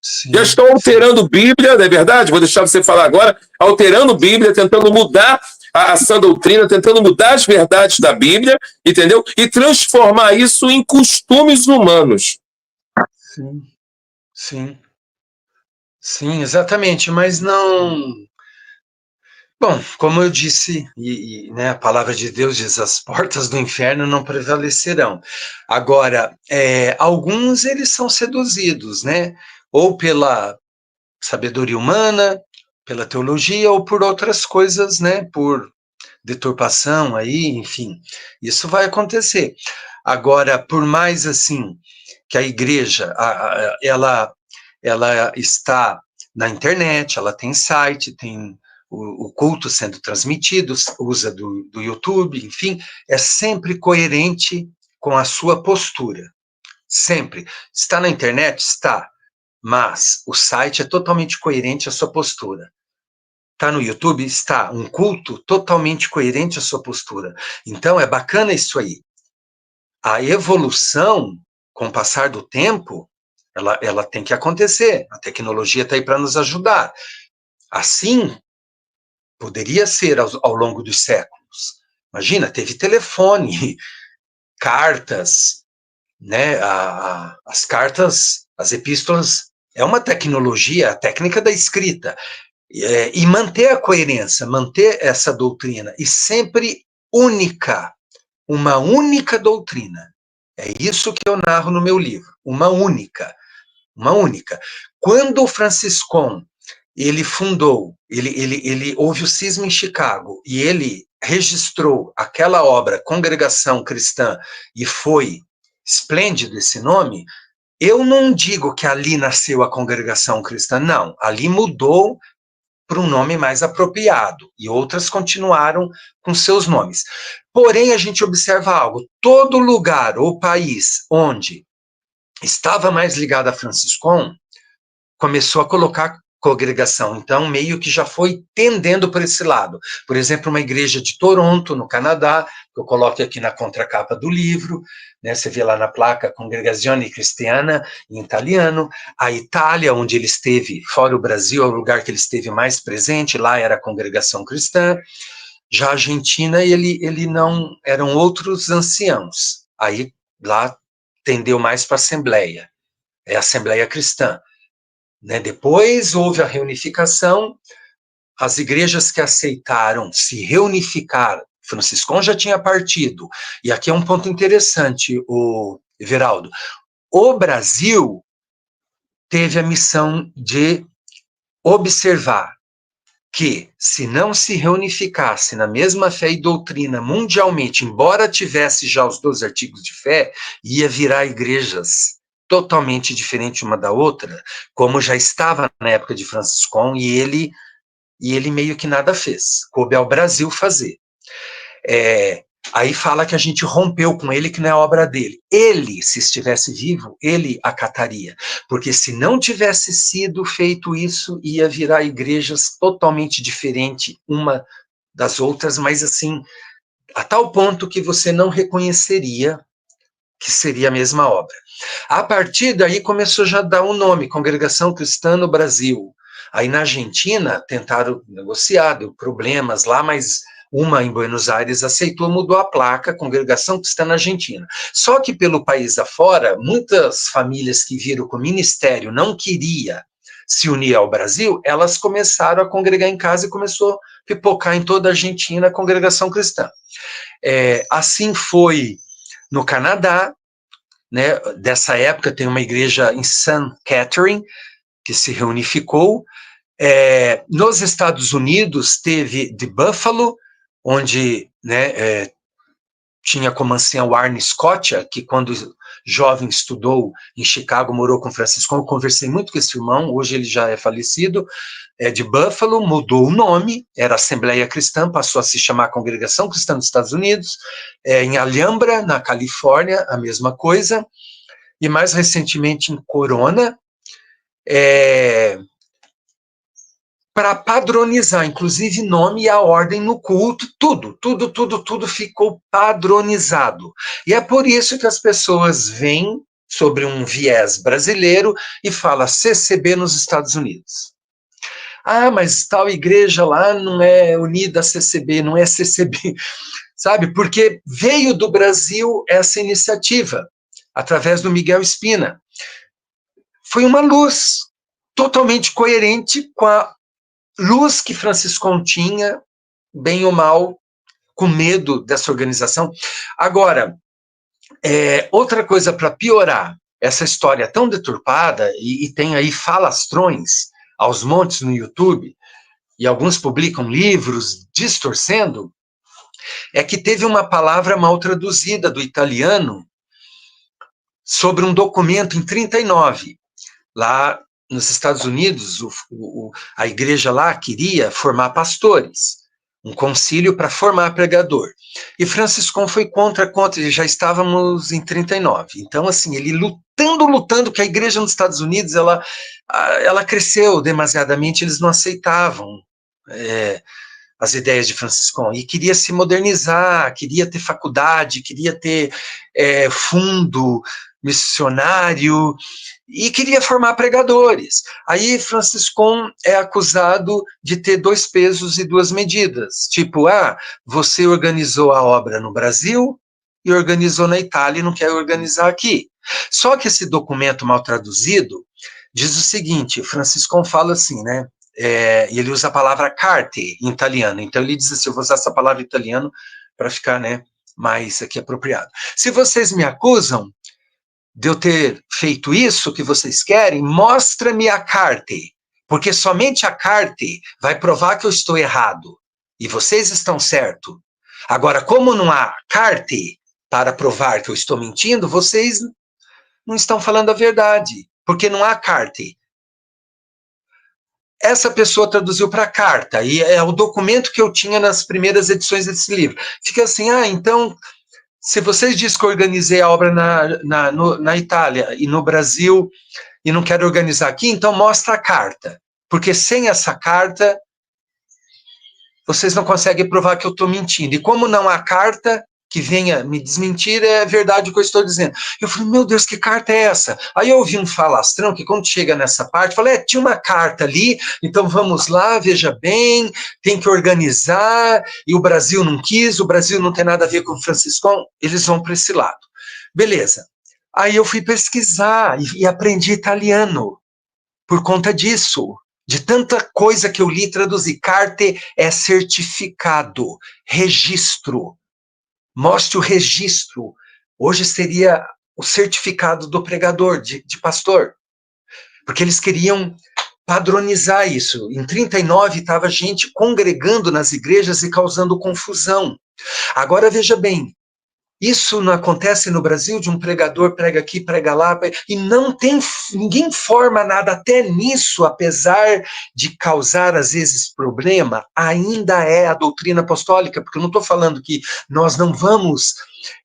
Sim, já estão alterando Bíblia, não é verdade? Vou deixar você falar agora. Alterando Bíblia, tentando mudar a sã doutrina, tentando mudar as verdades da Bíblia, entendeu? E transformar isso em costumes humanos. Sim, sim. Sim, exatamente, mas não... Bom, como eu disse, né, a palavra de Deus diz, as portas do inferno não prevalecerão. Agora, alguns eles são seduzidos, né? Ou sabedoria humana, pela teologia ou por outras coisas, né? Por deturpação aí, enfim, isso vai acontecer. Agora, por mais assim que a igreja, ela está na internet, ela tem site, tem o culto sendo transmitido, usa do YouTube, enfim, é sempre coerente com a sua postura. Sempre. Está na internet? Está. Mas o site é totalmente coerente à sua postura. Está no YouTube? Está. Um culto totalmente coerente à sua postura. Então, é bacana isso aí. A evolução, com o passar do tempo, ela tem que acontecer. A tecnologia está aí para nos ajudar. Assim, poderia ser ao longo dos séculos. Imagina, teve telefone, cartas, né? As cartas, as epístolas, é uma tecnologia, a técnica da escrita. E manter a coerência, manter essa doutrina, e sempre única, uma única doutrina. É isso que eu narro no meu livro, uma única. Quando o Franciscon, ele fundou, ele houve o cisma em Chicago, e ele registrou aquela obra, Congregação Cristã, e foi esplêndido esse nome, eu não digo que ali nasceu a Congregação Cristã, não, ali mudou para um nome mais apropriado, e outras continuaram com seus nomes. Porém, a gente observa algo, todo lugar ou país onde estava mais ligado a Franciscon, começou a colocar congregação, então meio que já foi tendendo por esse lado. Por exemplo, uma igreja de Toronto, no Canadá, que eu coloco aqui na contracapa do livro, né, você vê lá na placa Congregazione Cristiana, em italiano. A Itália, onde ele esteve, fora o Brasil, é o lugar que ele esteve mais presente, lá era a Congregação Cristã. Já a Argentina, ele não, eram outros anciãos, aí lá tendeu mais para a Assembleia, é a Assembleia Cristã. Né? Depois houve a reunificação, as igrejas que aceitaram se reunificar, Franciscon já tinha partido, e aqui é um ponto interessante, o Everaldo, o Brasil teve a missão de observar que, se não se reunificasse na mesma fé e doutrina mundialmente, embora tivesse já os 12 artigos de fé, ia virar igrejas totalmente diferente uma da outra, como já estava na época de Franciscon, e ele meio que nada fez. Coube ao Brasil fazer. Aí fala que a gente rompeu com ele, que não é obra dele. Ele, se estivesse vivo, ele acataria. Porque se não tivesse sido feito isso, ia virar igrejas totalmente diferentes uma das outras, mas assim, a tal ponto que você não reconheceria que seria a mesma obra. A partir daí começou já a dar um nome, Congregação Cristã no Brasil. Aí na Argentina tentaram negociar, deu problemas lá, mas uma em Buenos Aires aceitou, mudou a placa, Congregação Cristã na Argentina. Só que pelo país afora, muitas famílias que viram que o ministério não queria se unir ao Brasil, elas começaram a congregar em casa e começou a pipocar em toda a Argentina a Congregação Cristã. Assim foi no Canadá, né? Dessa época tem uma igreja em St. Catherine, que se reunificou. Nos Estados Unidos teve de Buffalo, onde, né, tinha como ancião o Arne Scotia, que quando jovem estudou em Chicago, morou com Francisco. Eu conversei muito com esse irmão, hoje ele já é falecido, de Buffalo, mudou o nome, era Assembleia Cristã, passou a se chamar Congregação Cristã dos Estados Unidos. Em Alhambra, na Califórnia, a mesma coisa, e mais recentemente em Corona, para padronizar, inclusive nome e a ordem no culto, tudo ficou padronizado. E é por isso que as pessoas veem sobre um viés brasileiro e falam CCB nos Estados Unidos. Ah, mas tal igreja lá não é unida a CCB, não é CCB, sabe? Porque veio do Brasil essa iniciativa, através do Miguel Espina. Foi uma luz totalmente coerente com a luz que Franciscon tinha, bem ou mal, com medo dessa organização. Agora, outra coisa para piorar essa história tão deturpada, e tem aí falastrões aos montes no YouTube, e alguns publicam livros distorcendo, é que teve uma palavra mal traduzida do italiano sobre um documento em 39. Lá nos Estados Unidos, a igreja lá queria formar pastores, um concílio para formar pregador. E Franciscon foi contra, já estávamos em 39. Então, assim, ele lutando, que a igreja nos Estados Unidos, ela cresceu demasiadamente, eles não aceitavam as ideias de Franciscon, e queria se modernizar, queria ter faculdade, queria ter fundo missionário, e queria formar pregadores. Aí Franciscon é acusado de ter 2 pesos e 2 medidas, tipo, você organizou a obra no Brasil e organizou na Itália e não quer organizar aqui. Só que esse documento mal traduzido diz o seguinte, Franciscon fala assim, né, e ele usa a palavra carte em italiano, então ele diz assim, eu vou usar essa palavra em italiano para ficar, né, mais aqui apropriado. Se vocês me acusam de eu ter feito isso que vocês querem, mostra-me a carte, porque somente a carte vai provar que eu estou errado, e vocês estão certo. Agora, como não há carte para provar que eu estou mentindo, vocês não estão falando a verdade, porque não há carte. Essa pessoa traduziu para carta, e é o documento que eu tinha nas primeiras edições desse livro. Fica assim, então, se vocês dizem que eu organizei a obra na Itália e no Brasil, e não quero organizar aqui, então mostra a carta. Porque sem essa carta, vocês não conseguem provar que eu estou mentindo. E como não há carta que venha me desmentir, é verdade o que eu estou dizendo. Eu falei, meu Deus, que carta é essa? Aí eu ouvi um falastrão que quando chega nessa parte, falei, tinha uma carta ali, então vamos lá, veja bem, tem que organizar, e o Brasil não quis, o Brasil não tem nada a ver com o Franciscon, eles vão para esse lado. Beleza. Aí eu fui pesquisar e aprendi italiano por conta disso. De tanta coisa que eu li e traduzi. Carte é certificado, registro. Mostre o registro. Hoje seria o certificado do pregador, de pastor. Porque eles queriam padronizar isso. Em 39 estava gente congregando nas igrejas e causando confusão. Agora veja bem, isso não acontece no Brasil, de um pregador prega aqui, prega lá, e ninguém forma nada até nisso, apesar de causar às vezes problema, ainda é a doutrina apostólica, porque eu não estou falando que nós não vamos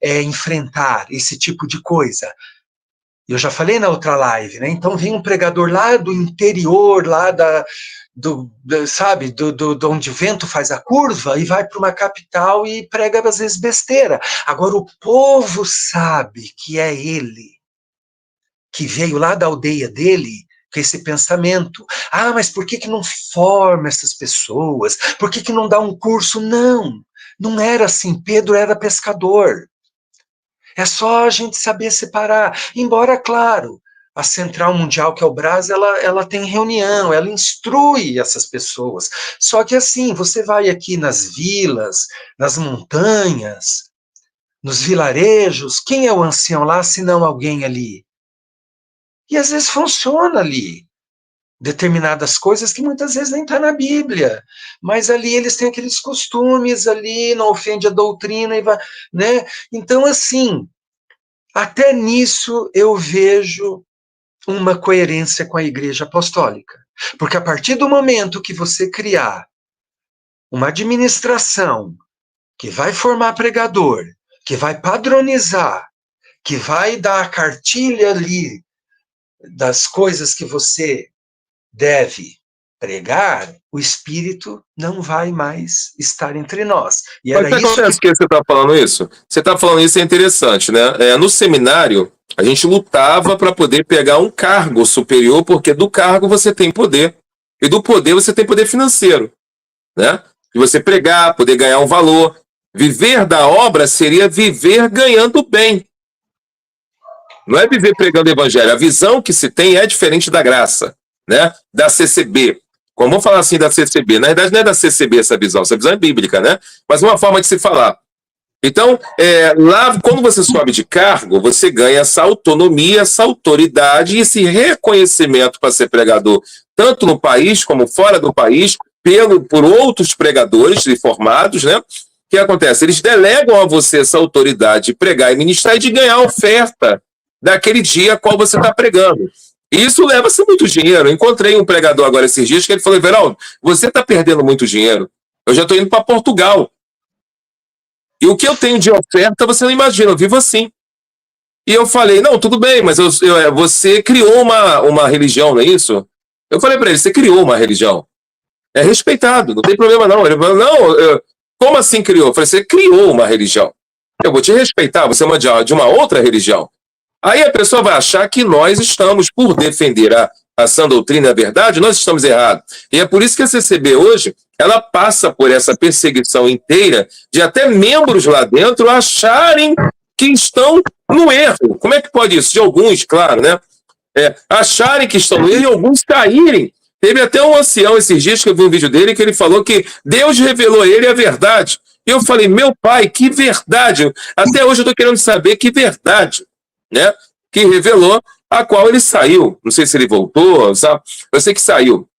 enfrentar esse tipo de coisa. Eu já falei na outra live, né? Então vem um pregador lá do interior, lá sabe, de onde o vento faz a curva, e vai para uma capital e prega às vezes besteira. Agora o povo sabe que é ele, que veio lá da aldeia dele, com esse pensamento. Mas por que não forma essas pessoas? Por que não dá um curso? Não era assim, Pedro era pescador. É só a gente saber separar. Embora, claro, a Central Mundial, que é o Brás, ela tem reunião, ela instrui essas pessoas. Só que assim, você vai aqui nas vilas, nas montanhas, nos vilarejos, quem é o ancião lá, se não alguém ali? E às vezes funciona ali. Determinadas coisas que muitas vezes nem está na Bíblia, mas ali eles têm aqueles costumes ali, não ofende a doutrina, né? Então, assim, até nisso eu vejo uma coerência com a Igreja Apostólica, porque a partir do momento que você criar uma administração que vai formar pregador, que vai padronizar, que vai dar a cartilha ali das coisas que você deve pregar, o Espírito não vai mais estar entre nós. E Mas era isso acontece que você está falando isso? Você está falando isso, é interessante, né? No seminário, a gente lutava para poder pegar um cargo superior, porque do cargo você tem poder, e do poder você tem poder financeiro, né? De você pregar, poder ganhar um valor. Viver da obra seria viver ganhando bem. Não é viver pregando o evangelho. A visão que se tem é diferente da graça, né? Da CCB. Como vamos falar assim da CCB? Na verdade, não é da CCB essa visão é bíblica, né? Mas uma forma de se falar. Então, lá, quando você sobe de cargo, você ganha essa autonomia, essa autoridade e esse reconhecimento para ser pregador, tanto no país como fora do país, por outros pregadores formados, né? O que acontece? Eles delegam a você essa autoridade de pregar e ministrar e de ganhar a oferta daquele dia a qual você está pregando. Isso leva-se muito dinheiro. Eu encontrei um pregador agora esses dias que ele falou: Everaldo, você está perdendo muito dinheiro. Eu já estou indo para Portugal. E o que eu tenho de oferta, você não imagina, eu vivo assim. E eu falei: não, tudo bem, mas você criou uma religião, não é isso? Eu falei para ele: você criou uma religião. É respeitado, não tem problema não. Ele falou: não, como assim criou? Eu falei: você criou uma religião. Eu vou te respeitar, você é de uma outra religião. Aí a pessoa vai achar que nós estamos, por defender a sã doutrina e a verdade, nós estamos errados. E é por isso que a CCB hoje, ela passa por essa perseguição inteira de até membros lá dentro acharem que estão no erro. Como é que pode isso? De alguns, claro, né? Acharem que estão no erro e alguns caírem. Teve até um ancião esses dias que eu vi um vídeo dele que ele falou que Deus revelou a ele a verdade. E eu falei: meu pai, que verdade! Até hoje eu estou querendo saber que verdade, né? Que revelou, a qual ele saiu. Não sei se ele voltou, sabe? Eu sei que saiu.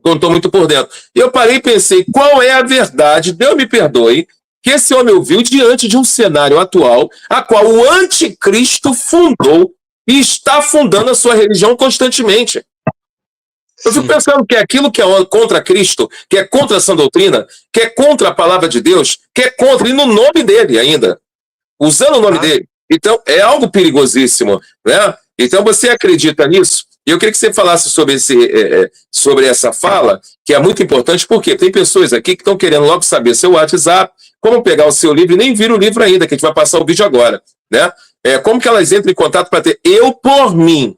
Não estou muito por dentro. E eu parei e pensei: qual é a verdade? Deus me perdoe, que esse homem ouviu diante de um cenário atual, a qual o anticristo fundou e está fundando a sua religião constantemente. Eu fico pensando que é aquilo que é contra Cristo, que é contra a sã doutrina, que é contra a palavra de Deus, que é contra, e no nome dele ainda, usando o nome dele. Então, é algo perigosíssimo, né? Então, você acredita nisso? E eu queria que você falasse sobre essa fala, que é muito importante, porque tem pessoas aqui que estão querendo logo saber seu WhatsApp, como pegar o seu livro, e nem viram o livro ainda, que a gente vai passar o vídeo agora, né? Como que elas entram em contato para ter? Eu, por mim,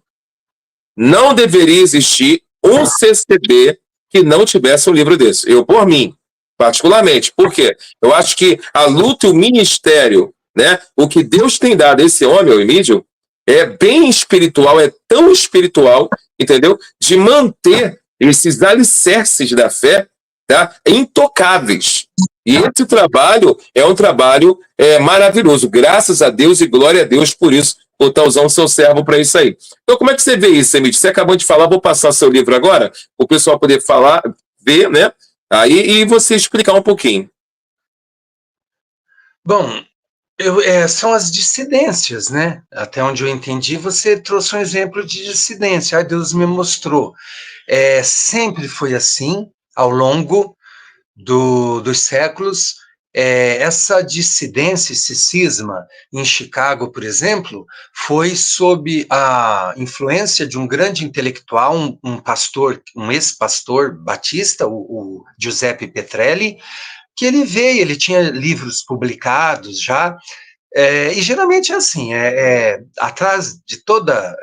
não deveria existir um CCB que não tivesse um livro desse. Eu, por mim, particularmente. Por quê? Eu acho que a luta e o ministério, né, o que Deus tem dado a esse homem, o Emídio, é bem espiritual, é tão espiritual, entendeu? De manter esses alicerces da fé, tá, intocáveis. E esse trabalho é um trabalho maravilhoso. Graças a Deus e glória a Deus por isso, por estar usando o seu servo para isso aí. Então, como é que você vê isso, Emílio? Você acabou de falar, vou passar seu livro agora, o pessoal poder falar, ver, né? Aí, e você explicar um pouquinho. Bom, são as dissidências, né? Até onde eu entendi, você trouxe um exemplo de dissidência. Deus me mostrou. Sempre foi assim, ao longo dos séculos. Essa dissidência, esse cisma em Chicago, por exemplo, foi sob a influência de um grande intelectual, um pastor, um ex-pastor batista, o Giuseppe Petrelli, que ele tinha livros publicados já, e geralmente é assim, atrás de toda,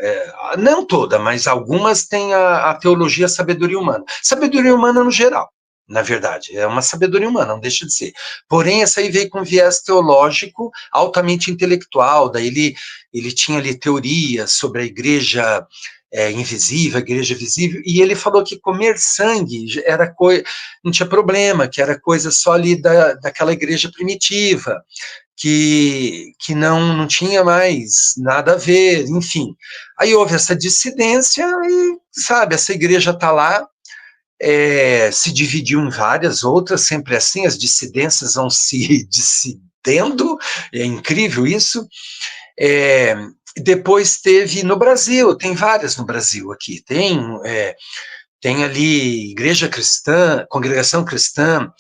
não toda, mas algumas têm a teologia sabedoria humana. Sabedoria humana no geral, na verdade, é uma sabedoria humana, não deixa de ser. Porém, essa aí veio com viés teológico altamente intelectual, daí ele tinha ali teorias sobre a igreja invisível, a igreja visível, e ele falou que comer sangue era coisa, não tinha problema, que era coisa só ali daquela igreja primitiva, que não tinha mais nada a ver, enfim. Aí houve essa dissidência e, sabe, essa igreja está lá, se dividiu em várias outras, sempre assim, as dissidências vão se dissidendo, é incrível isso. Depois teve no Brasil, tem várias no Brasil aqui, tem ali igreja cristã, congregação cristã,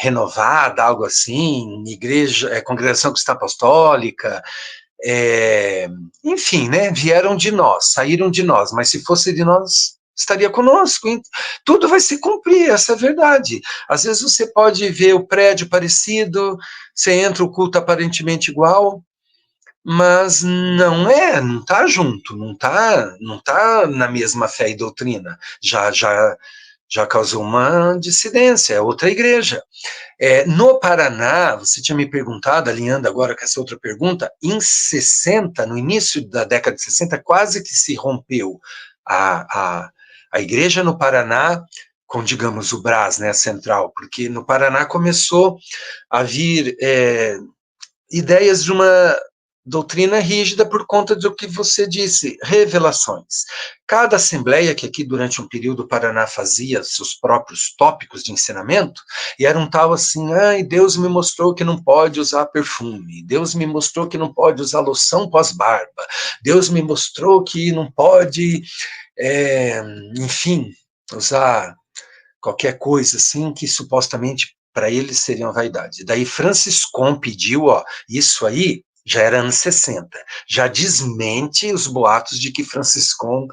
renovada, algo assim, congregação cristã apostólica, enfim, né, vieram de nós, saíram de nós, mas se fosse de nós, estaria conosco, tudo vai se cumprir, essa é a verdade. Às vezes você pode ver o prédio parecido, você entra, o culto aparentemente igual, mas não está junto, não tá na mesma fé e doutrina, já causou uma dissidência, é outra igreja. No Paraná, você tinha me perguntado, alinhando agora com essa outra pergunta, em 60, no início da década de 60, quase que se rompeu a igreja no Paraná com, digamos, o Brás, né, a central, porque no Paraná começou a vir ideias de uma doutrina rígida por conta do que você disse, revelações. Cada assembleia, que aqui durante um período o Paraná fazia seus próprios tópicos de ensinamento, e era um tal assim, ai, Deus me mostrou que não pode usar perfume, Deus me mostrou que não pode usar loção pós-barba, Deus me mostrou que não pode, enfim, usar qualquer coisa assim que supostamente para eles seria uma vaidade. Daí Franciscon pediu, ó, isso aí já era anos 60, já desmente os boatos de que Franciscon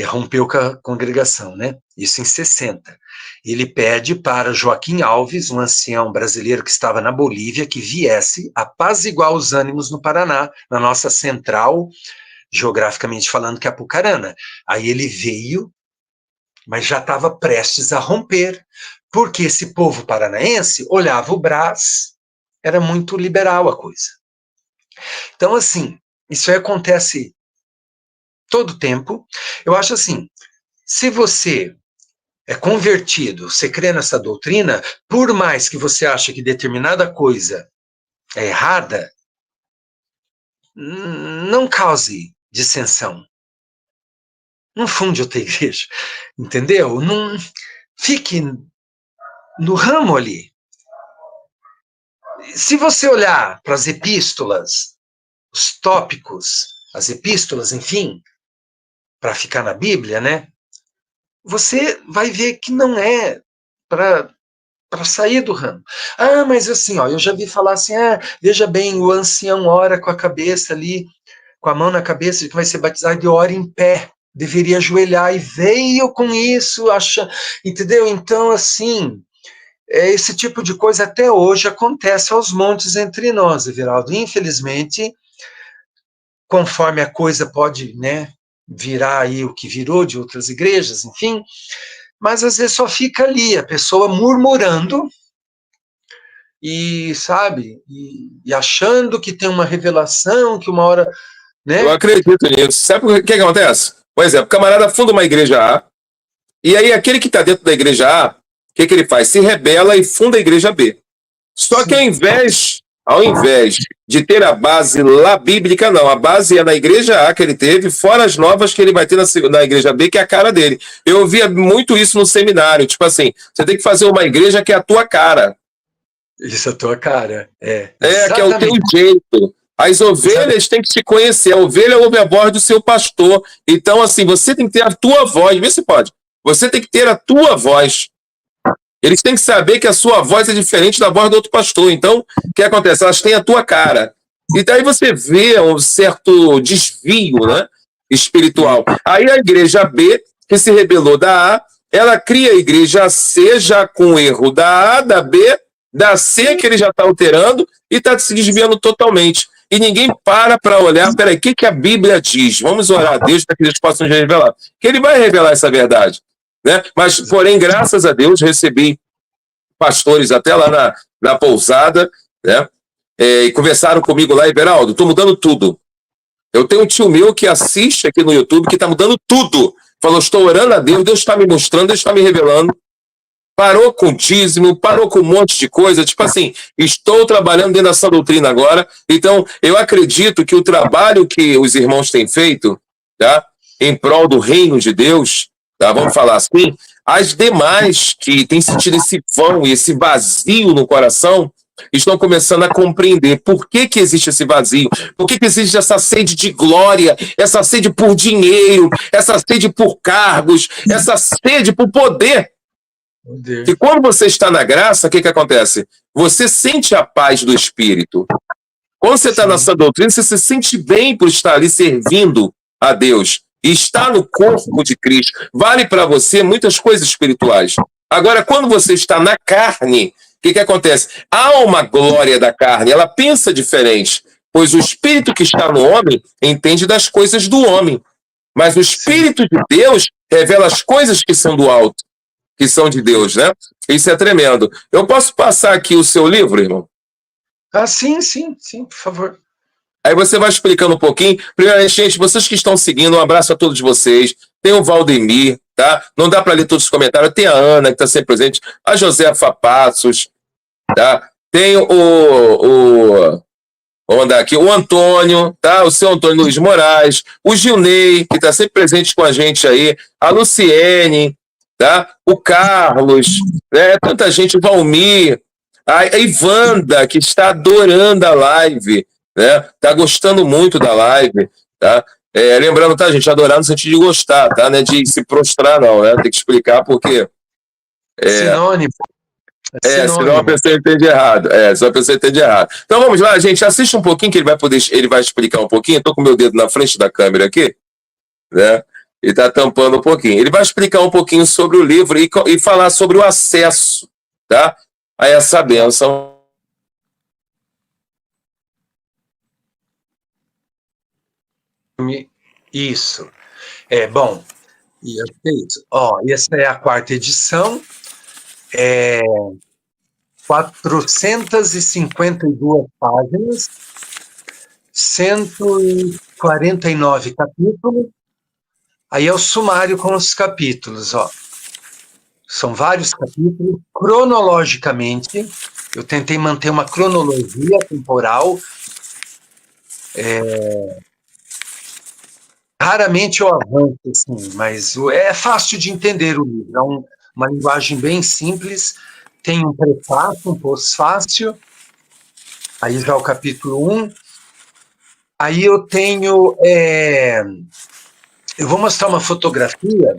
rompeu com a congregação, né? Isso em 60. Ele pede para Joaquim Alves, um ancião brasileiro que estava na Bolívia, que viesse apaziguar os ânimos no Paraná, na nossa central, geograficamente falando, que é Apucarana. Aí ele veio, mas já estava prestes a romper, porque esse povo paranaense olhava o Brás, era muito liberal a coisa. Então, assim, isso aí acontece todo tempo. Eu acho assim, se você é convertido, você crê nessa doutrina, por mais que você ache que determinada coisa é errada, não cause dissensão. Não funde outra igreja, entendeu? Não fique no ramo ali. Se você olhar para as epístolas, os tópicos, as epístolas, enfim, para ficar na Bíblia, né? Você vai ver que não é para sair do ramo. Ah, mas assim, ó, eu já vi falar assim, veja bem, o ancião ora com a cabeça ali, com a mão na cabeça de que vai ser batizado e ora em pé, deveria ajoelhar, e veio com isso, entendeu? Então, assim, esse tipo de coisa até hoje acontece aos montes entre nós, Everaldo. Infelizmente, conforme a coisa pode, né, virar aí o que virou de outras igrejas, enfim, mas às vezes só fica ali, a pessoa murmurando e, sabe, e achando que tem uma revelação, que uma hora, né? Eu acredito nisso. Sabe o que acontece? Por exemplo, o camarada funda uma igreja A, e aí aquele que está dentro da igreja A, o que ele faz? Se rebela e funda a igreja B. Só que ao invés de ter a base lá bíblica, não. A base é na igreja A que ele teve, fora as novas que ele vai ter na igreja B, que é a cara dele. Eu ouvia muito isso no seminário. Tipo assim, você tem que fazer uma igreja que é a tua cara. Isso é a tua cara. Que é o teu jeito. As ovelhas têm que te conhecer. A ovelha ouve a voz do seu pastor. Então, assim, você tem que ter a tua voz. Vê se pode. Você tem que ter a tua voz. Eles têm que saber que a sua voz é diferente da voz do outro pastor. Então, o que acontece? Elas têm a tua cara. E daí você vê um certo desvio, né, espiritual. Aí a igreja B, que se rebelou da A, ela cria a igreja C, já com o erro da A, da B, da C, que ele já está alterando, e está se desviando totalmente. E ninguém para olhar, peraí, o que a Bíblia diz? Vamos orar a Deus para que Deus possa nos revelar. Que ele vai revelar essa verdade. Né? Mas, porém, graças a Deus, recebi pastores até lá na pousada, né? E conversaram comigo lá, Everaldo, estou mudando tudo. Eu tenho um tio meu que assiste aqui no YouTube, que está mudando tudo. Falou, estou orando a Deus, Deus está me mostrando, Deus está me revelando. Parou com dízimo, parou com um monte de coisa. Tipo assim, estou trabalhando dentro dessa doutrina agora. Então, eu acredito que o trabalho que os irmãos têm feito, tá, em prol do reino de Deus, tá, vamos falar assim, as demais que têm sentido esse vão e esse vazio no coração, estão começando a compreender por que existe esse vazio, por que existe essa sede de glória, essa sede por dinheiro, essa sede por cargos, essa sede por poder. E quando você está na graça, o que acontece? Você sente a paz do Espírito. Quando você está nessa doutrina, você se sente bem por estar ali servindo a Deus. E está no corpo de Cristo. Vale para você muitas coisas espirituais. Agora, quando você está na carne, o que acontece? Há uma glória da carne, ela pensa diferente. Pois o Espírito que está no homem entende das coisas do homem. Mas o Espírito de Deus revela as coisas que são do alto, que são de Deus, né? Isso é tremendo. Eu posso passar aqui o seu livro, irmão? Sim, por favor. Aí você vai explicando um pouquinho. Primeiramente, gente, vocês que estão seguindo, um abraço a todos vocês. tem o Valdemir, tá? Não dá para ler todos os comentários, tem a Ana, que está sempre presente, a Josefa Passos, tá? Tem vamos andar aqui, o Antônio, tá? O seu Antônio Luiz Moraes, o Gilney, que está sempre presente com a gente aí, a Luciene, tá? O Carlos, né? Tanta gente, o Valmir, a Ivanda, que está adorando a live, né? Tá gostando muito da live, tá? Lembrando, tá, gente? Adorar no sentido de gostar, tá? Não é de se prostrar, não, né? Tem que explicar porque. Sinônimo. Senão a pessoa entende errado. Senão a pessoa entende errado. Então vamos lá, gente. Assiste um pouquinho que ele vai explicar um pouquinho. Estou com o meu dedo na frente da câmera aqui, né? E está tampando um pouquinho. Ele vai explicar um pouquinho sobre o livro e falar sobre o acesso, tá? A essa bênção. Isso. Bom, e acho que é isso. Essa é a 4ª edição. 452 páginas, 149 capítulos. Aí é o sumário com os capítulos, São vários capítulos, cronologicamente. Eu tentei manter uma cronologia temporal. Raramente eu avanço, assim, mas é fácil de entender o livro. É uma linguagem bem simples. Tem um prefácio, um pós-fácil. Aí já o capítulo 1. Aí eu tenho... Eu vou mostrar uma fotografia.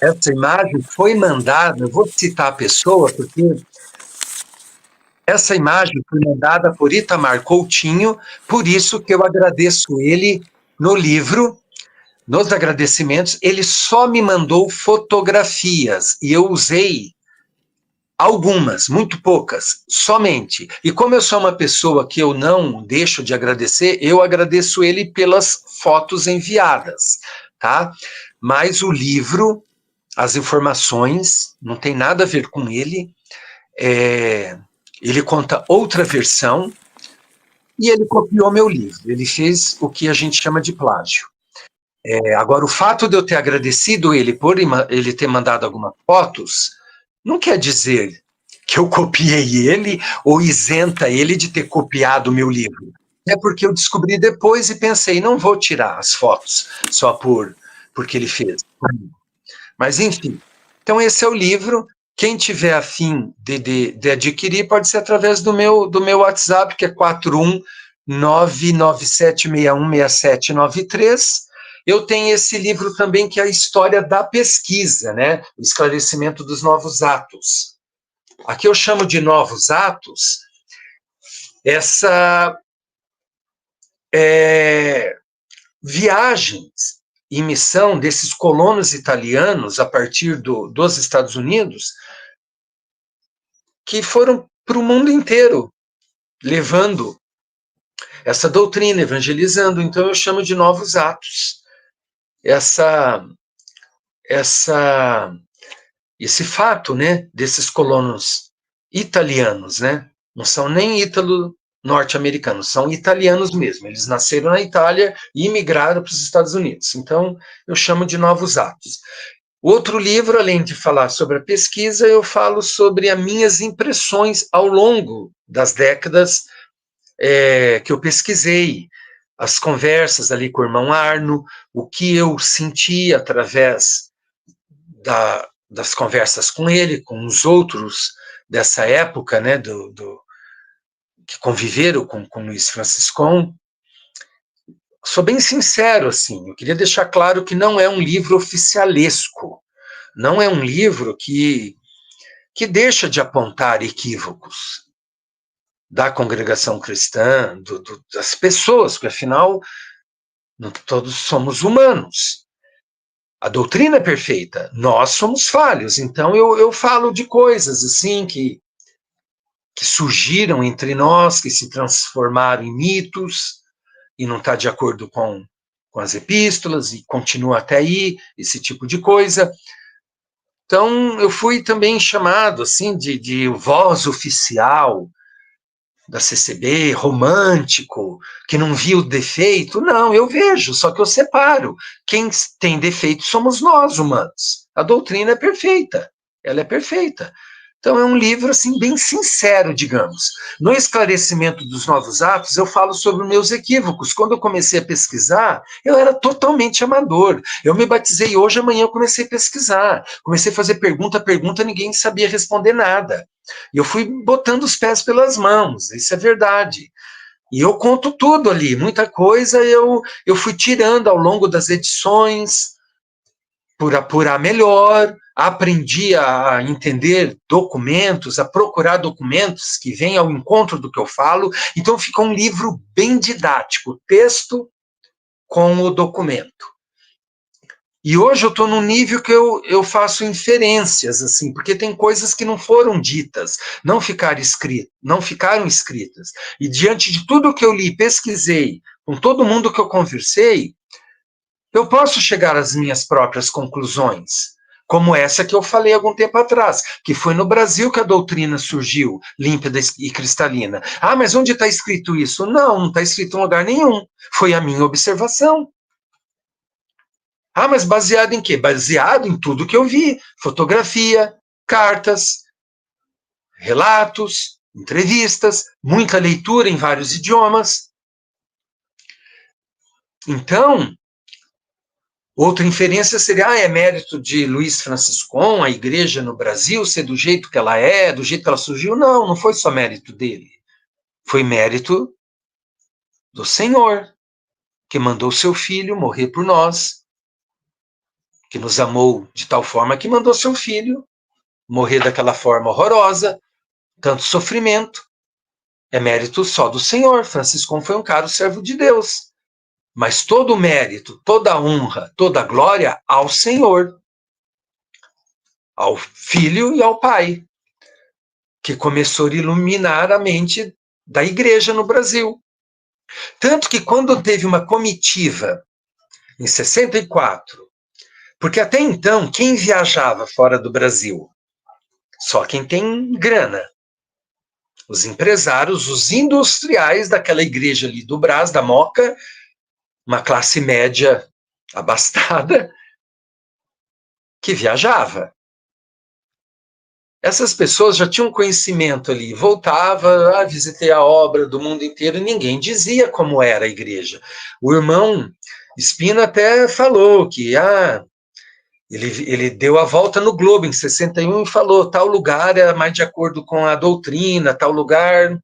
Essa imagem foi mandada... Eu vou citar a pessoa, porque essa imagem foi mandada por Itamar Coutinho, por isso que eu agradeço ele no livro. Nos agradecimentos, ele só me mandou fotografias, e eu usei algumas, muito poucas, somente. E como eu sou uma pessoa que eu não deixo de agradecer, eu agradeço ele pelas fotos enviadas, tá? Mas o livro, as informações, não tem nada a ver com ele. Ele conta outra versão, e ele copiou meu livro. Ele fez o que a gente chama de plágio. Agora, o fato de eu ter agradecido ele por ele ter mandado algumas fotos, não quer dizer que eu copiei ele ou isenta ele de ter copiado o meu livro. É porque eu descobri depois e pensei, não vou tirar as fotos só porque ele fez. Mas, enfim. Então, esse é o livro. Quem tiver afim de adquirir, pode ser através do meu WhatsApp, que é 41997616793. Eu tenho esse livro também, que é a história da pesquisa, né? O esclarecimento dos novos atos. Aqui eu chamo de novos atos essa viagens e missão desses colonos italianos a partir dos Estados Unidos, que foram para o mundo inteiro, levando essa doutrina, evangelizando. Então eu chamo de novos atos. Esse fato, né, desses colonos italianos, né, não são nem ítalo-norte-americanos, são italianos mesmo. Eles nasceram na Itália e imigraram para os Estados Unidos. Então, eu chamo de novos atos. Outro livro, além de falar sobre a pesquisa, eu falo sobre as minhas impressões ao longo das décadas que eu pesquisei, as conversas ali com o irmão Arno, o que eu senti através das conversas com ele, com os outros dessa época, né, que conviveram com Luiz Franciscon. Sou bem sincero, assim, eu queria deixar claro que não é um livro oficialesco, não é um livro que deixa de apontar equívocos da congregação cristã, das pessoas, porque afinal todos somos humanos. A doutrina é perfeita, nós somos falhos. Então eu falo de coisas assim que surgiram entre nós, que se transformaram em mitos, e não está de acordo com as epístolas, e continua até aí, esse tipo de coisa. Então eu fui também chamado assim de voz oficial da CCB, romântico, que não via o defeito. Não, eu vejo, só que eu separo. Quem tem defeito somos nós, humanos. A doutrina é perfeita, ela é perfeita. Então é um livro assim bem sincero, digamos. No esclarecimento dos novos atos, eu falo sobre meus equívocos. Quando eu comecei a pesquisar, eu era totalmente amador. Eu me batizei hoje, amanhã eu comecei a pesquisar. Comecei a fazer pergunta, ninguém sabia responder nada. E eu fui botando os pés pelas mãos, isso é verdade. E eu conto tudo ali, muita coisa eu fui tirando ao longo das edições, por apurar melhor, aprendi a entender documentos, a procurar documentos que vêm ao encontro do que eu falo, então fica um livro bem didático, texto com o documento. E hoje eu estou num nível que eu faço inferências, assim, porque tem coisas que não foram ditas, não ficaram escritas. E diante de tudo que eu li, pesquisei, com todo mundo que eu conversei, eu posso chegar às minhas próprias conclusões, como essa que eu falei algum tempo atrás, que foi no Brasil que a doutrina surgiu, límpida e cristalina. Ah, mas onde está escrito isso? Não, não está escrito em lugar nenhum. Foi a minha observação. Ah, mas baseado em quê? Baseado em tudo que eu vi. Fotografia, cartas, relatos, entrevistas, muita leitura em vários idiomas. Então, outra inferência seria, é mérito de Luiz Franciscon, a igreja no Brasil, ser do jeito que ela é, do jeito que ela surgiu. Não, não foi só mérito dele. Foi mérito do Senhor, que mandou seu filho morrer por nós, que nos amou de tal forma que mandou seu filho morrer daquela forma horrorosa, tanto sofrimento. É mérito só do Senhor. Franciscon foi um caro servo de Deus. Mas todo o mérito, toda a honra, toda a glória ao Senhor, ao Filho e ao Pai, que começou a iluminar a mente da igreja no Brasil. Tanto que quando teve uma comitiva, em 64, porque até então, quem viajava fora do Brasil? Só quem tem grana. Os empresários, os industriais daquela igreja ali do Brás, da Moca, uma classe média abastada, que viajava. Essas pessoas já tinham conhecimento ali, voltava, visitei a obra do mundo inteiro, e ninguém dizia como era a igreja. O irmão Spina até falou que ele deu a volta no globo em 61 e falou, tal lugar é mais de acordo com a doutrina, tal lugar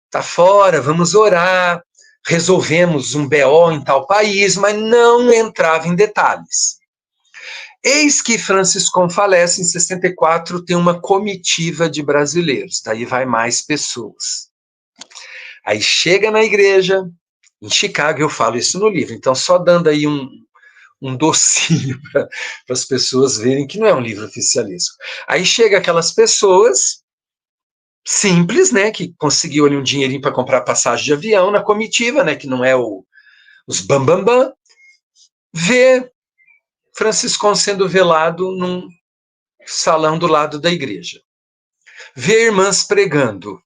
está fora, vamos orar, resolvemos um BO em tal país, mas não entrava em detalhes. Eis que Franciscon falece em 64, tem uma comitiva de brasileiros, daí vai mais pessoas. Aí chega na igreja, em Chicago, eu falo isso no livro, então só dando aí um docinho para as pessoas verem que não é um livro oficialíssimo. Aí chega aquelas pessoas simples, né, que conseguiu ali um dinheirinho para comprar passagem de avião na comitiva, né, que não é os bambambam, vê Franciscon sendo velado num salão do lado da igreja. Vê irmãs pregando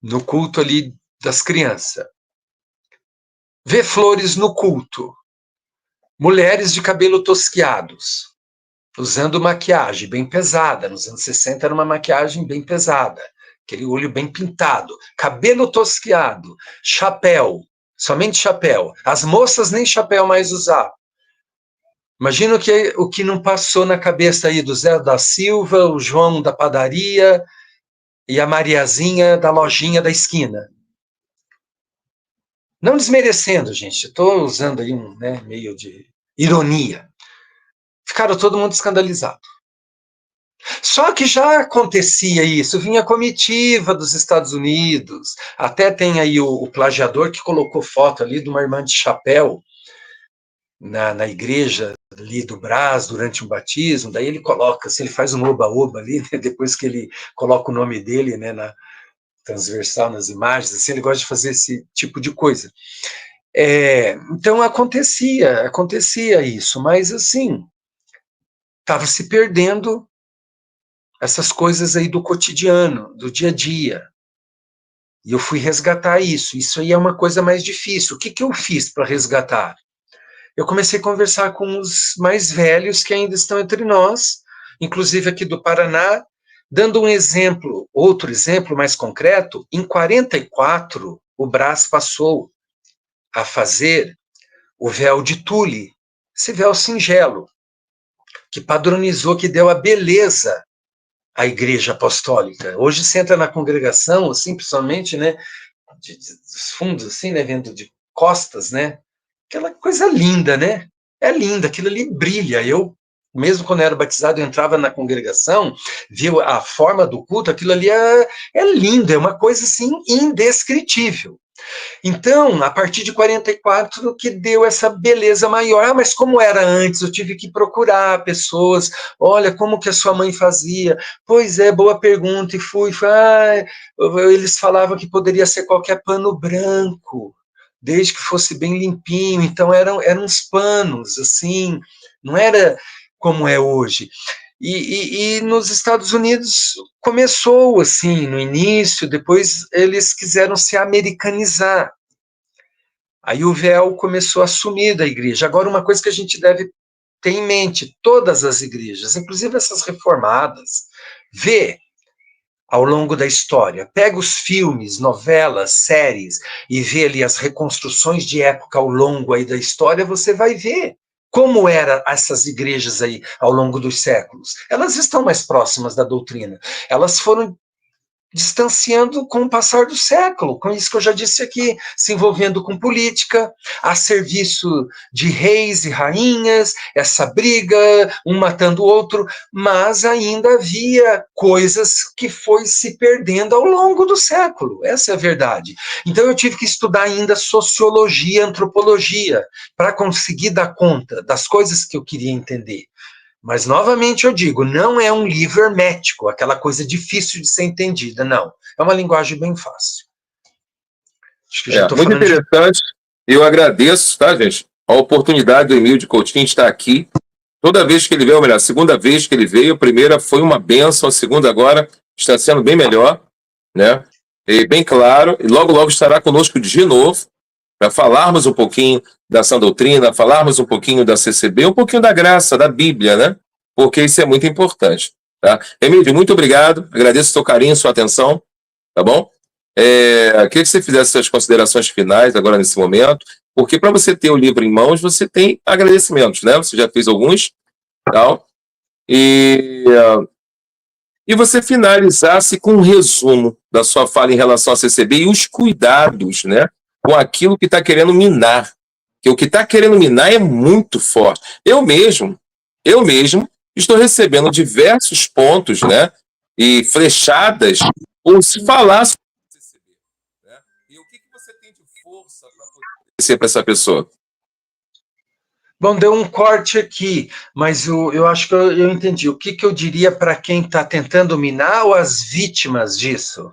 no culto ali das crianças. Vê flores no culto. Mulheres de cabelo tosquiados, usando maquiagem bem pesada. Nos anos 60 era uma maquiagem bem pesada. Aquele olho bem pintado. Cabelo tosquiado. Chapéu. Somente chapéu. As moças nem chapéu mais usavam. Imagina o que não passou na cabeça aí do Zé da Silva, o João da padaria e a Mariazinha da lojinha da esquina. Não desmerecendo, gente, estou usando aí meio de ironia. Ficaram todo mundo escandalizado. Só que já acontecia isso, vinha comitiva dos Estados Unidos, até tem aí o plagiador que colocou foto ali de uma irmã de chapéu na igreja ali do Brás durante um batismo, daí ele coloca, assim, ele faz um oba-oba ali, né, depois que ele coloca o nome dele, né, na transversal nas imagens, assim, ele gosta de fazer esse tipo de coisa. Então acontecia isso, mas assim, estava se perdendo essas coisas aí do cotidiano, do dia a dia. E eu fui resgatar isso. Isso aí é uma coisa mais difícil. O que eu fiz para resgatar? Eu comecei a conversar com os mais velhos que ainda estão entre nós, inclusive aqui do Paraná, dando um exemplo, outro exemplo mais concreto. Em 44, o Brás passou a fazer o véu de tule, esse véu singelo, que padronizou, que deu a beleza à Igreja Apostólica. Hoje você entra na congregação, assim, principalmente, né, dos fundos, assim, né, vendo de costas, né, aquela coisa linda, né, é linda, aquilo ali brilha. Eu, mesmo quando eu era batizado, eu entrava na congregação, via a forma do culto, aquilo ali é lindo, é uma coisa, assim, indescritível. Então, a partir de 44 que deu essa beleza maior. Ah, mas como era antes? Eu tive que procurar pessoas. Olha, como que a sua mãe fazia? Pois é, boa pergunta. E fui. Eles falavam que poderia ser qualquer pano branco, desde que fosse bem limpinho. Então, eram uns panos, assim, não era como é hoje. E nos Estados Unidos começou assim, no início, depois eles quiseram se americanizar. Aí o véu começou a sumir da igreja. Agora, uma coisa que a gente deve ter em mente, todas as igrejas, inclusive essas reformadas, vê ao longo da história, pega os filmes, novelas, séries, e vê ali as reconstruções de época ao longo aí da história, você vai ver como eram essas igrejas aí ao longo dos séculos. Elas estão mais próximas da doutrina. Elas foram distanciando com o passar do século, com isso que eu já disse aqui, se envolvendo com política, a serviço de reis e rainhas, essa briga, um matando o outro, mas ainda havia coisas que foi se perdendo ao longo do século, essa é a verdade. Então eu tive que estudar ainda sociologia, antropologia, para conseguir dar conta das coisas que eu queria entender. Mas, novamente, eu digo, não é um livro hermético, aquela coisa difícil de ser entendida, não. É uma linguagem bem fácil. Acho que eu já estou Muito falando de... interessante. Eu agradeço, tá, gente, a oportunidade do Emílio de Coutinho estar aqui. Toda vez que ele veio, ou melhor, a segunda vez que ele veio, a primeira foi uma bênção, a segunda agora está sendo bem melhor, né? E bem claro, e logo, logo estará conosco de novo, para falarmos um pouquinho da sã doutrina, falarmos um pouquinho da CCB, um pouquinho da graça, da Bíblia, né? Porque isso é muito importante, tá? Emílio, muito obrigado, agradeço o seu carinho, sua atenção, tá bom? Queria que você fizesse suas considerações finais agora nesse momento, porque para você ter o livro em mãos, você tem agradecimentos, né? Você já fez alguns, tal, e você finalizasse com um resumo da sua fala em relação à CCB e os cuidados, né, com aquilo que está querendo minar. Porque o que está querendo minar é muito forte. Eu mesmo estou recebendo diversos pontos, né, e flechadas por se falar sobre a CCB. Né? E o que você tem de força para poder dizer para essa pessoa? Bom, deu um corte aqui, mas eu acho que eu entendi. O que eu diria para quem está tentando minar ou as vítimas disso?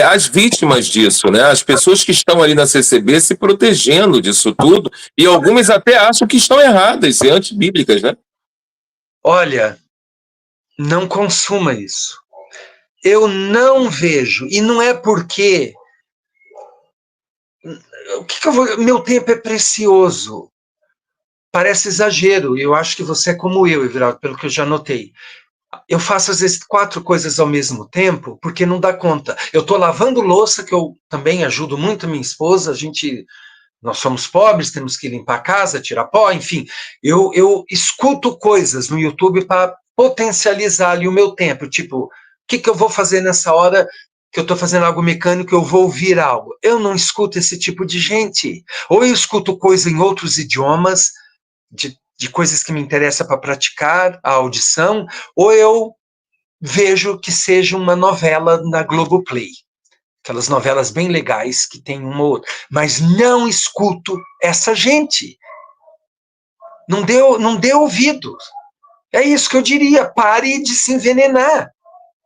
As vítimas disso, né? As pessoas que estão ali na CCB se protegendo disso tudo, e algumas até acham que estão erradas e antibíblicas, né? Olha, não consuma isso. Eu não vejo, e não é porque... Meu tempo é precioso. Parece exagero, eu acho que você é como eu, Everaldo, pelo que eu já notei. Eu faço, às vezes, 4 coisas ao mesmo tempo, porque não dá conta. Eu estou lavando louça, que eu também ajudo muito a minha esposa, nós somos pobres, temos que limpar a casa, tirar pó, enfim. Eu escuto coisas no YouTube para potencializar ali o meu tempo, tipo, o que eu vou fazer nessa hora que eu estou fazendo algo mecânico, eu vou ouvir algo. Eu não escuto esse tipo de gente. Ou eu escuto coisa em outros idiomas, de coisas que me interessam para praticar a audição, ou eu vejo que seja uma novela na Globoplay. Aquelas novelas bem legais que tem uma ou outra. Mas não escuto essa gente. Não dê ouvido. É isso que eu diria. Pare de se envenenar.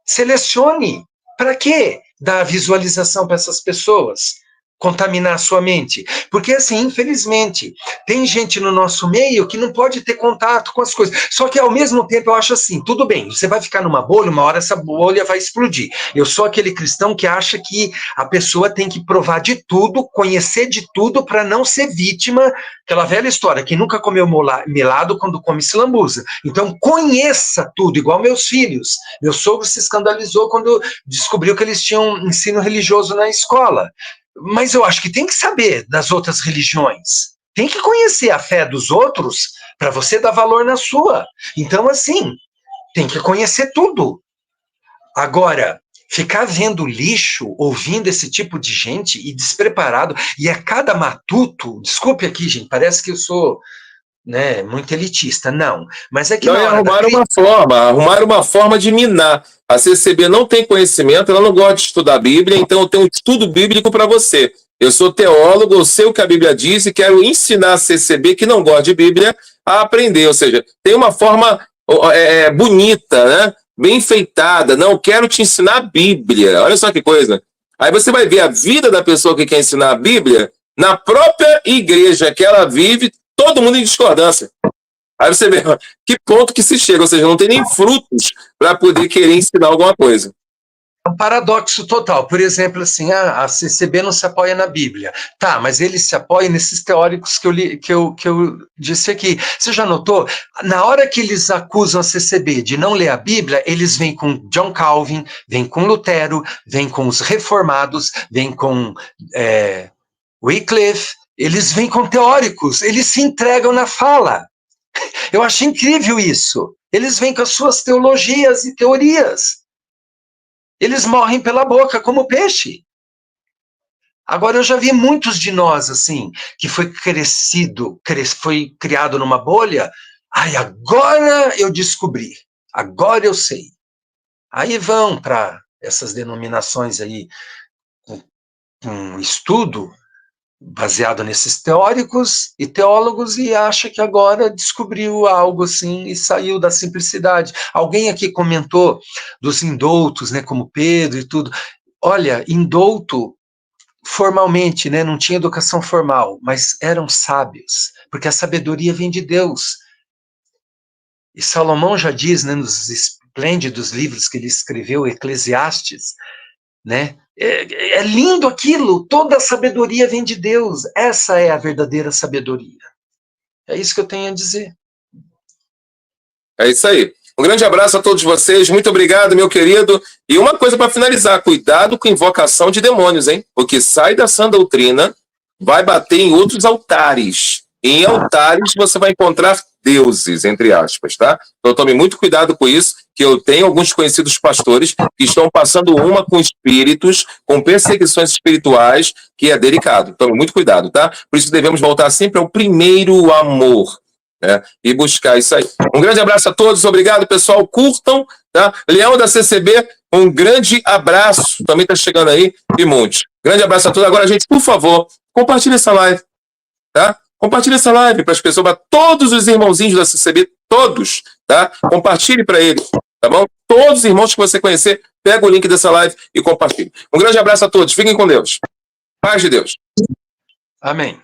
Selecione. Para quê dar visualização para essas pessoas? contaminar a sua mente. Porque, assim, infelizmente, tem gente no nosso meio que não pode ter contato com as coisas. Só que, ao mesmo tempo, eu acho assim, tudo bem, você vai ficar numa bolha, uma hora essa bolha vai explodir. Eu sou aquele cristão que acha que a pessoa tem que provar de tudo, conhecer de tudo, para não ser vítima, aquela velha história, que nunca comeu melado quando come se lambuza. Então, conheça tudo, igual meus filhos. Meu sogro se escandalizou quando descobriu que eles tinham ensino religioso na escola. Mas eu acho que tem que saber das outras religiões. Tem que conhecer a fé dos outros para você dar valor na sua. Então, assim, tem que conhecer tudo. Agora, ficar vendo lixo, ouvindo esse tipo de gente e despreparado, e a cada matuto, desculpe aqui, gente, parece que eu sou, né, muito elitista, não. Mas é que Não, na e hora arrumaram uma forma de minar. A CCB não tem conhecimento, ela não gosta de estudar a Bíblia, então eu tenho um estudo bíblico para você. Eu sou teólogo, eu sei o que a Bíblia diz e quero ensinar a CCB, que não gosta de Bíblia, a aprender. Ou seja, tem uma forma bonita, né? Bem enfeitada. Não, quero te ensinar a Bíblia. Olha só que coisa. Aí você vai ver a vida da pessoa que quer ensinar a Bíblia na própria igreja que ela vive, todo mundo em discordância. Aí você vê que ponto que se chega, ou seja, não tem nem frutos para poder querer ensinar alguma coisa. é um paradoxo total. Por exemplo, assim, a CCB não se apoia na Bíblia. Tá, mas ele se apoia nesses teóricos que eu disse aqui. Você já notou? Na hora que eles acusam a CCB de não ler a Bíblia, eles vêm com John Calvin, vêm com Lutero, vêm com os reformados, vêm com Wycliffe, eles vêm com teóricos, eles se entregam na fala. Eu acho incrível isso. Eles vêm com as suas teologias e teorias. Eles morrem pela boca, como peixe. Agora, eu já vi muitos de nós, assim, que foi foi criado numa bolha. Ai, agora eu descobri. Agora eu sei. Aí vão para essas denominações aí, com estudo, baseado nesses teóricos e teólogos, e acha que agora descobriu algo assim e saiu da simplicidade. Alguém aqui comentou dos indoutos, né, como Pedro e tudo. Olha, indouto, formalmente, né, não tinha educação formal, mas eram sábios, porque a sabedoria vem de Deus. E Salomão já diz, né, nos esplêndidos livros que ele escreveu, Eclesiastes, né? É lindo aquilo, toda a sabedoria vem de Deus, essa é a verdadeira sabedoria. É isso que eu tenho a dizer. É isso aí. Um grande abraço a todos vocês, muito obrigado, meu querido. E uma coisa para finalizar, cuidado com invocação de demônios, hein? Porque sai da sã doutrina, vai bater em outros altares. E em altares você vai encontrar deuses, entre aspas, tá? Então tome muito cuidado com isso, que eu tenho alguns conhecidos pastores que estão passando uma com espíritos, com perseguições espirituais, que é delicado. Tome muito cuidado, tá? Por isso devemos voltar sempre ao primeiro amor, né? E buscar isso aí. Um grande abraço a todos, obrigado, pessoal. Curtam, tá? Leão da CCB, um grande abraço. Também tá chegando aí, e monte. Grande abraço a todos. Agora, gente, por favor, compartilhe essa live, tá? Compartilhe essa live para as pessoas, para todos os irmãozinhos da CCB, todos, tá? Compartilhe para eles, tá bom? Todos os irmãos que você conhecer, pega o link dessa live e compartilhe. Um grande abraço a todos, fiquem com Deus. Paz de Deus. Amém.